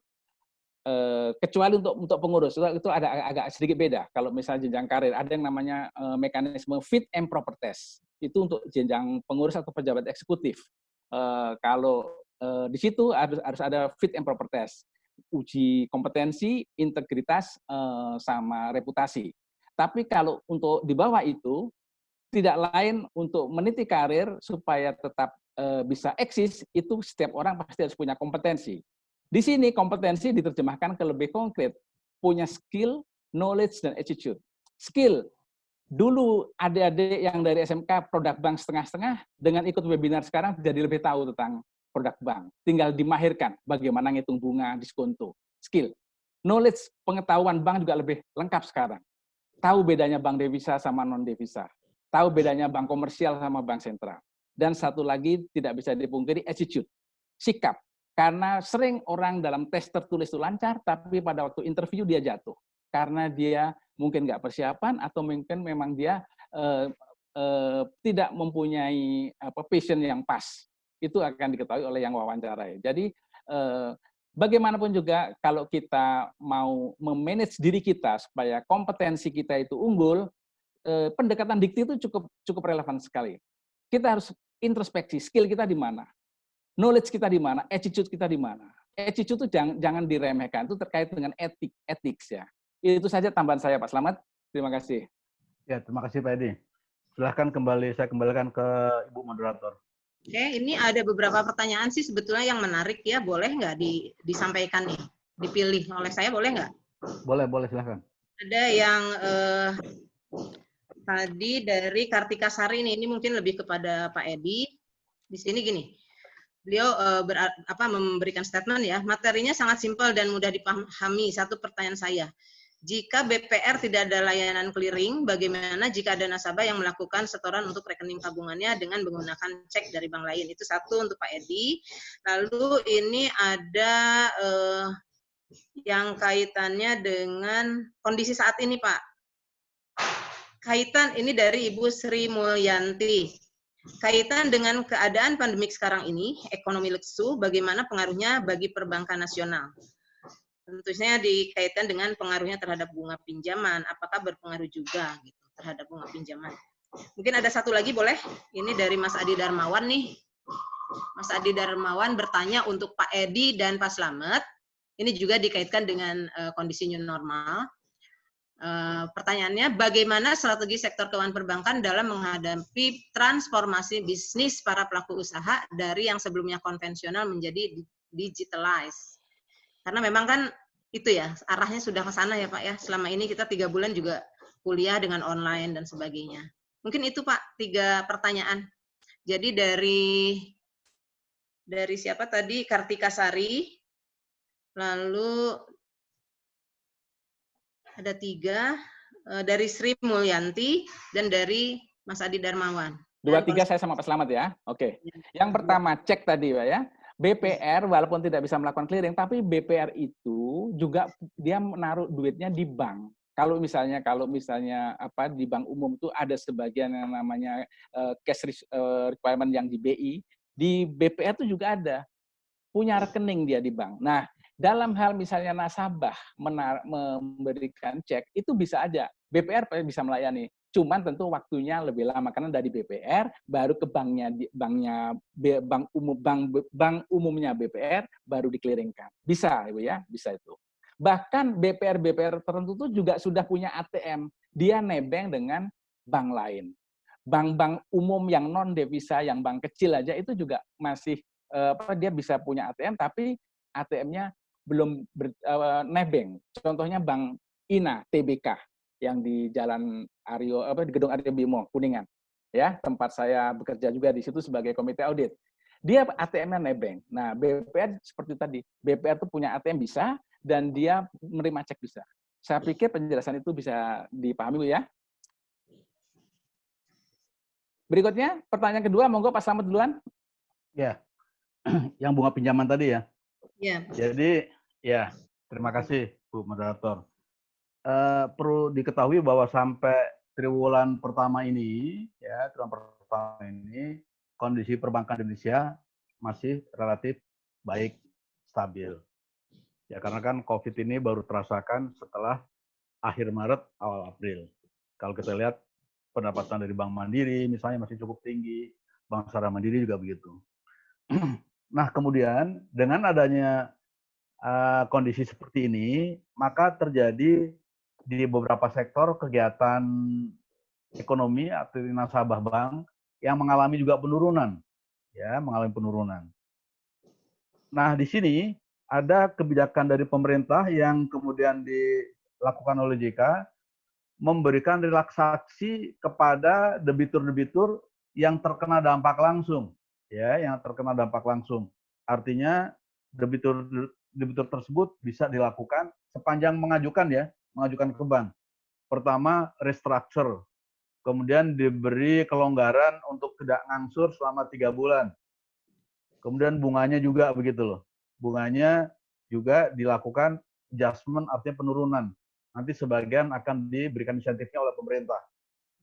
kecuali untuk pengurus itu ada agak sedikit beda. Kalau misalnya jenjang karir, ada yang namanya mekanisme fit and proper test. Itu untuk jenjang pengurus atau pejabat eksekutif. Kalau di situ harus ada fit and proper test, uji kompetensi, integritas, sama reputasi. Tapi kalau untuk di bawah itu, tidak lain untuk meniti karir supaya tetap bisa eksis, itu setiap orang pasti harus punya kompetensi. Di sini kompetensi diterjemahkan ke lebih konkret, punya skill, knowledge, dan attitude. Skill, dulu adik-adik yang dari SMK produk bank setengah-setengah, dengan ikut webinar sekarang jadi lebih tahu tentang produk bank. Tinggal dimahirkan bagaimana ngitung bunga, diskonto. Skill. Knowledge, pengetahuan bank juga lebih lengkap sekarang. Tahu bedanya bank devisa sama non-devisa. Tahu bedanya bank komersial sama bank sentral. Dan satu lagi tidak bisa dipungkiri, attitude. Sikap. Karena sering orang dalam tes tertulis itu lancar, tapi pada waktu interview dia jatuh. Karena dia mungkin nggak persiapan, atau mungkin memang dia tidak mempunyai passion yang pas. Itu akan diketahui oleh yang wawancarai. Jadi, bagaimanapun juga kalau kita mau memanage diri kita supaya kompetensi kita itu unggul, pendekatan dikti itu cukup relevan sekali. Kita harus introspeksi, skill kita di mana, knowledge kita di mana, attitude kita di mana. Attitude itu jangan diremehkan, itu terkait dengan ethics ya. Itu saja tambahan saya Pak Slamet. Terima kasih. Ya, terima kasih Pak Edi. Silahkan saya kembalikan ke Ibu Moderator. Oke, ini ada beberapa pertanyaan sih sebetulnya yang menarik ya. Boleh nggak disampaikan nih? Dipilih oleh saya, boleh nggak? Boleh, silahkan. Ada yang tadi dari Kartika Sari ini mungkin lebih kepada Pak Edi. Di sini gini, beliau memberikan statement ya, materinya sangat simpel dan mudah dipahami. Satu pertanyaan saya, jika BPR tidak ada layanan clearing, bagaimana jika ada nasabah yang melakukan setoran untuk rekening tabungannya dengan menggunakan cek dari bank lain? Itu satu untuk Pak Edi. Lalu ini ada yang kaitannya dengan kondisi saat ini, Pak. Kaitan ini dari Ibu Sri Mulyanti. Kaitan dengan keadaan pandemik sekarang ini, ekonomi lesu, bagaimana pengaruhnya bagi perbankan nasional? Tentunya dikaitkan dengan pengaruhnya terhadap bunga pinjaman. Apakah berpengaruh juga gitu terhadap bunga pinjaman? Mungkin ada satu lagi boleh? Ini dari Mas Adi Darmawan nih. Mas Adi Darmawan bertanya untuk Pak Edi dan Pak Slamet. Ini juga dikaitkan dengan kondisi new normal. Pertanyaannya, bagaimana strategi sektor keuangan perbankan dalam menghadapi transformasi bisnis para pelaku usaha dari yang sebelumnya konvensional menjadi digitalized? Karena memang kan itu ya, arahnya sudah ke sana ya Pak ya. Selama ini kita 3 bulan juga kuliah dengan online dan sebagainya. Mungkin itu Pak, 3 pertanyaan. Jadi dari siapa tadi? Kartika Sari, lalu ada 3, dari Sri Mulyanti, dan dari Mas Adi Darmawan. 2, 3 saya sama Pak Slamet ya. Oke. Yang pertama, cek tadi Pak ya. BPR walaupun tidak bisa melakukan clearing, tapi BPR itu juga dia menaruh duitnya di bank. Kalau misalnya di bank umum itu ada sebagian yang namanya cash requirement yang di BI, di BPR itu juga ada punya rekening dia di bank. Nah, dalam hal misalnya nasabah memberikan cek itu bisa aja BPR bisa melayani. Cuman tentu waktunya lebih lama karena dari BPR baru ke bank umumnya BPR baru dikliringkan. Bisa Ibu ya, bisa itu. Bahkan BPR tertentu itu juga sudah punya ATM, dia nebeng dengan bank lain. Bank-bank umum yang non devisa, yang bank kecil aja itu juga masih dia bisa punya ATM tapi ATM-nya belum nebeng. Contohnya Bank INA TBK yang di Jalan di Gedung Aryo Bimo Kuningan. Ya, tempat saya bekerja juga di situ sebagai komite audit. Dia ATM-nya nebeng. Nah, BPR seperti tadi. BPR itu punya ATM bisa dan dia menerima cek bisa. Saya pikir penjelasan itu bisa dipahami ya. Berikutnya, pertanyaan kedua, monggo Pak Slamet duluan. Ya, yang bunga pinjaman tadi ya. Ya. Jadi, ya, terima kasih Bu Moderator. Perlu diketahui bahwa sampai triwulan pertama ini, kondisi perbankan Indonesia masih relatif baik, stabil. Ya, karena kan COVID ini baru terasakan setelah akhir Maret, awal April. Kalau kita lihat pendapatan dari Bank Mandiri misalnya masih cukup tinggi, Bank Syariah Mandiri juga begitu. Nah, kemudian dengan adanya kondisi seperti ini, maka terjadi di beberapa sektor kegiatan ekonomi atau nasabah bank yang mengalami juga penurunan, ya, mengalami penurunan. Nah, di sini ada kebijakan dari pemerintah yang kemudian dilakukan oleh JK memberikan relaksasi kepada debitur-debitur yang terkena dampak langsung, ya, yang terkena dampak langsung. Artinya debitur tersebut bisa dilakukan sepanjang mengajukan ke bank. Pertama, restructure. Kemudian diberi kelonggaran untuk tidak ngangsur selama 3 bulan. Kemudian bunganya juga begitu loh. Bunganya juga dilakukan adjustment, artinya penurunan. Nanti sebagian akan diberikan insentifnya oleh pemerintah.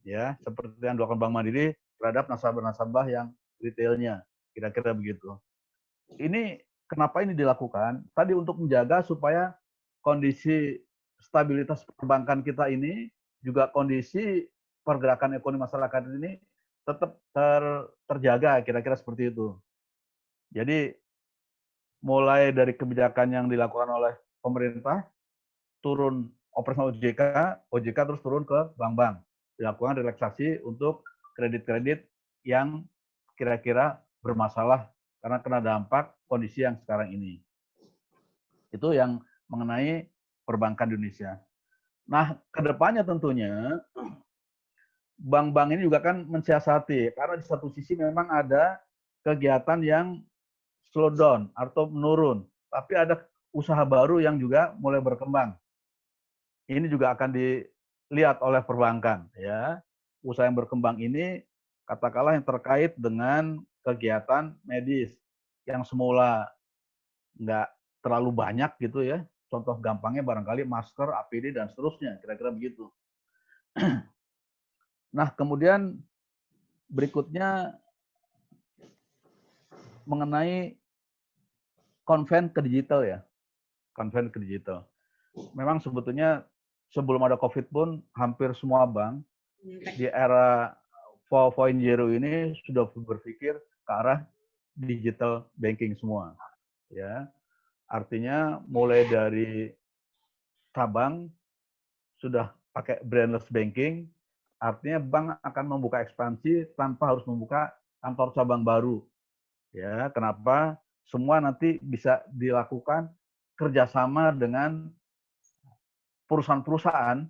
Ya, seperti yang dilakukan Bank Mandiri terhadap nasabah-nasabah yang retailnya. Kira-kira begitu. Ini kenapa ini dilakukan? Tadi untuk menjaga supaya kondisi stabilitas perbankan kita ini, juga kondisi pergerakan ekonomi masyarakat ini tetap terjaga, kira-kira seperti itu. Jadi mulai dari kebijakan yang dilakukan oleh pemerintah, turun operasional OJK terus turun ke bank-bank. dilakukan relaksasi untuk kredit-kredit yang kira-kira bermasalah karena kena dampak kondisi yang sekarang ini. Itu yang mengenai perbankan Indonesia. Nah, kedepannya tentunya bank-bank ini juga kan mensiasati, karena di satu sisi memang ada kegiatan yang slow down atau menurun, tapi ada usaha baru yang juga mulai berkembang. Ini juga akan dilihat oleh perbankan, ya. Usaha yang berkembang ini katakanlah yang terkait dengan kegiatan medis yang semula nggak terlalu banyak gitu ya. Contoh gampangnya barangkali masker, APD, dan seterusnya, kira-kira begitu. Nah, kemudian berikutnya mengenai konven ke digital ya. Konven ke digital. Memang sebetulnya sebelum ada COVID pun hampir semua bank di era 4.0 ini sudah berpikir ke arah digital banking semua. Ya. Artinya mulai dari cabang sudah pakai brainless banking, artinya bank akan membuka ekspansi tanpa harus membuka kantor cabang baru. Ya, kenapa? Semua nanti bisa dilakukan kerjasama dengan perusahaan-perusahaan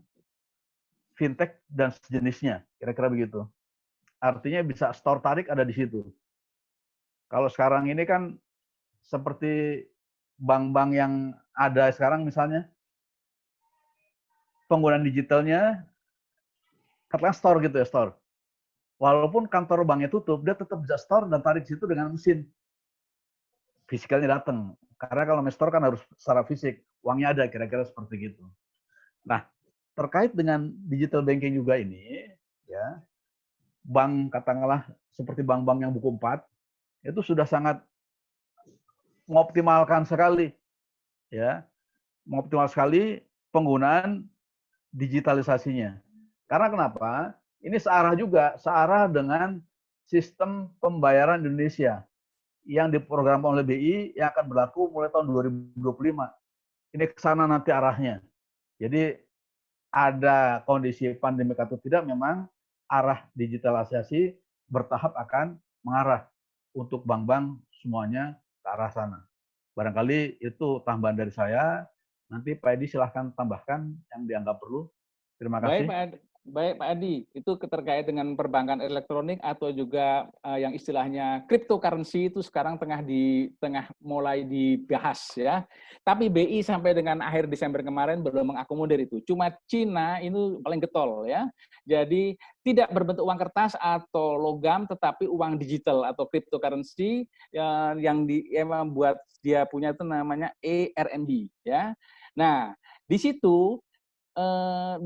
fintech dan sejenisnya, kira-kira begitu. Artinya bisa store tarik ada di situ. Kalau sekarang ini kan seperti bank-bank yang ada sekarang misalnya, penggunaan digitalnya katakan store gitu ya, store. Walaupun kantor banknya tutup, dia tetap bisa store dan tarik situ dengan mesin. Fisikalnya datang. Karena kalau store kan harus secara fisik, uangnya ada, kira-kira seperti gitu. Nah, terkait dengan digital banking juga ini, ya, bank katakanlah seperti bank-bank yang buku 4, itu sudah sangat mengoptimalkan sekali, ya, mengoptimal sekali penggunaan digitalisasinya. Karena kenapa? Ini searah dengan sistem pembayaran Indonesia yang diprogramkan oleh BI yang akan berlaku mulai tahun 2025. Ini ke sana nanti arahnya. Jadi ada kondisi pandemi atau tidak, memang arah digitalisasi bertahap akan mengarah untuk bank-bank semuanya ke arah sana. Barangkali itu tambahan dari saya. Nanti Pak Edi silahkan tambahkan yang dianggap perlu. Terima kasih. Baik Pak Adi, itu terkait dengan perbankan elektronik atau juga yang istilahnya cryptocurrency itu sekarang tengah mulai dibahas ya. Tapi BI sampai dengan akhir Desember kemarin belum mengakomodir itu. Cuma Cina itu paling getol ya. Jadi tidak berbentuk uang kertas atau logam, tetapi uang digital atau cryptocurrency yang membuat dia punya itu namanya eRMB ya. Nah di situ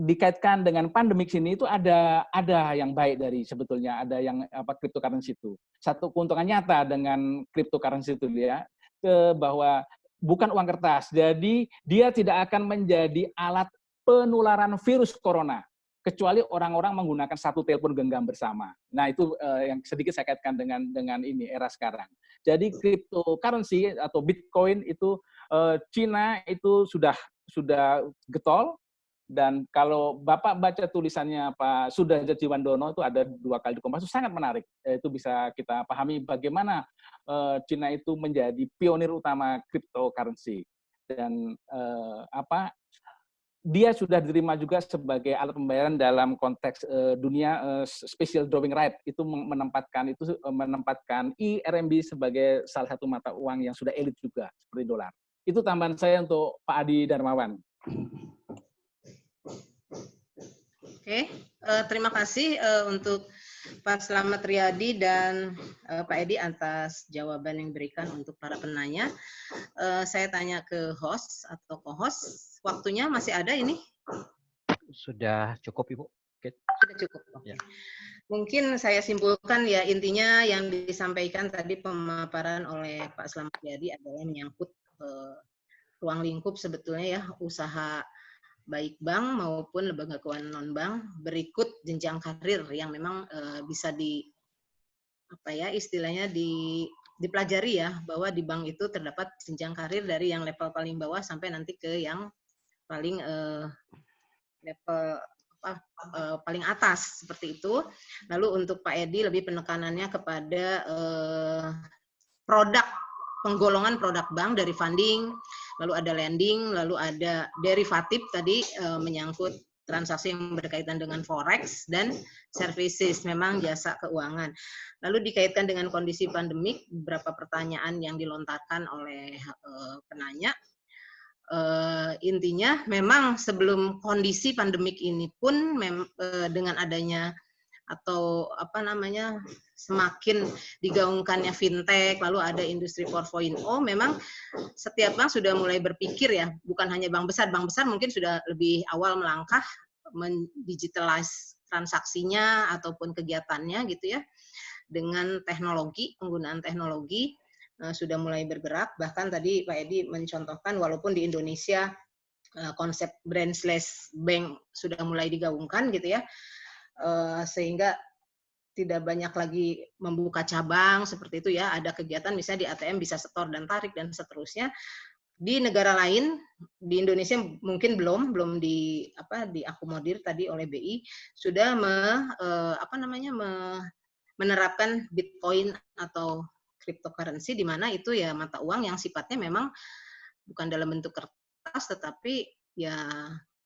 dikaitkan dengan pandemik sini itu ada yang baik dari sebetulnya, ada yang cryptocurrency itu. Satu keuntungan nyata dengan cryptocurrency itu ya, bahwa bukan uang kertas. Jadi dia tidak akan menjadi alat penularan virus corona kecuali orang-orang menggunakan satu telepon genggam bersama. Nah, itu yang sedikit saya kaitkan dengan ini era sekarang. Jadi cryptocurrency atau Bitcoin itu Cina itu sudah getol. Dan kalau Bapak baca tulisannya Pak Sudhajat Jiwandono itu ada 2 kali di Kompas, itu sangat menarik. Itu bisa kita pahami bagaimana Cina itu menjadi pionir utama cryptocurrency. Dan dia sudah diterima juga sebagai alat pembayaran dalam konteks dunia special drawing right, itu menempatkan eRMB sebagai salah satu mata uang yang sudah elit juga seperti dolar. Itu tambahan saya untuk Pak Adi Darmawan. Oke, terima kasih untuk Pak Slamet Riyadi dan Pak Edi atas jawaban yang diberikan untuk para penanya. Saya tanya ke host atau co-host, waktunya masih ada ini? Sudah cukup, Ibu. Oke. Sudah cukup. Okay. Ya. Mungkin saya simpulkan ya, intinya yang disampaikan tadi pemaparan oleh Pak Slamet Riyadi adalah menyangkut ruang lingkup sebetulnya ya, usaha baik bank maupun lembaga keuangan non-bank berikut jenjang karir yang memang bisa istilahnya dipelajari ya, bahwa di bank itu terdapat jenjang karir dari yang level paling bawah sampai nanti ke yang paling level paling atas seperti itu. Lalu untuk Pak Edi lebih penekanannya kepada produk, penggolongan produk bank dari funding, lalu ada lending, lalu ada derivatif tadi menyangkut transaksi yang berkaitan dengan forex dan services, memang jasa keuangan. Lalu dikaitkan dengan kondisi pandemik, beberapa pertanyaan yang dilontarkan oleh penanya. Intinya memang sebelum kondisi pandemik ini pun dengan adanya atau semakin digaungkannya fintech, lalu ada industri 4.0, memang setiap bank sudah mulai berpikir ya, bukan hanya bank besar mungkin sudah lebih awal melangkah mendigitalize transaksinya ataupun kegiatannya gitu ya, dengan teknologi, penggunaan teknologi sudah mulai bergerak. Bahkan tadi Pak Edi mencontohkan walaupun di Indonesia konsep branchless bank sudah mulai digaungkan gitu ya, sehingga tidak banyak lagi membuka cabang seperti itu ya, ada kegiatan misalnya di ATM bisa setor dan tarik dan seterusnya. Di negara lain, di Indonesia mungkin belum diakomodir tadi oleh BI, sudah menerapkan Bitcoin atau cryptocurrency, di mana itu ya mata uang yang sifatnya memang bukan dalam bentuk kertas, tetapi ya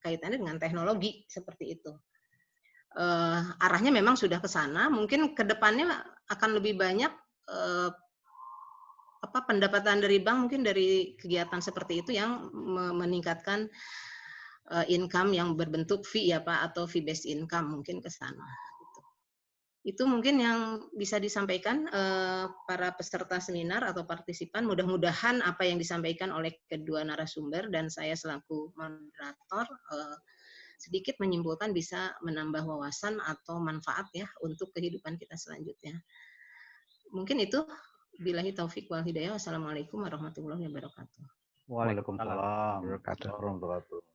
kaitannya dengan teknologi seperti itu. Arahnya memang sudah ke sana. Mungkin ke depannya akan lebih banyak pendapatan dari bank mungkin dari kegiatan seperti itu yang meningkatkan income yang berbentuk fee ya Pak, atau fee based income, mungkin ke sana. Itu mungkin yang bisa disampaikan para peserta seminar atau partisipan. Mudah-mudahan apa yang disampaikan oleh kedua narasumber dan saya selaku moderator sedikit menyimpulkan bisa menambah wawasan atau manfaat ya untuk kehidupan kita selanjutnya. Mungkin itu. Billahi taufiq wal hidayah. Wassalamualaikum warahmatullahi wabarakatuh. Waalaikumsalam warahmatullahi wabarakatuh.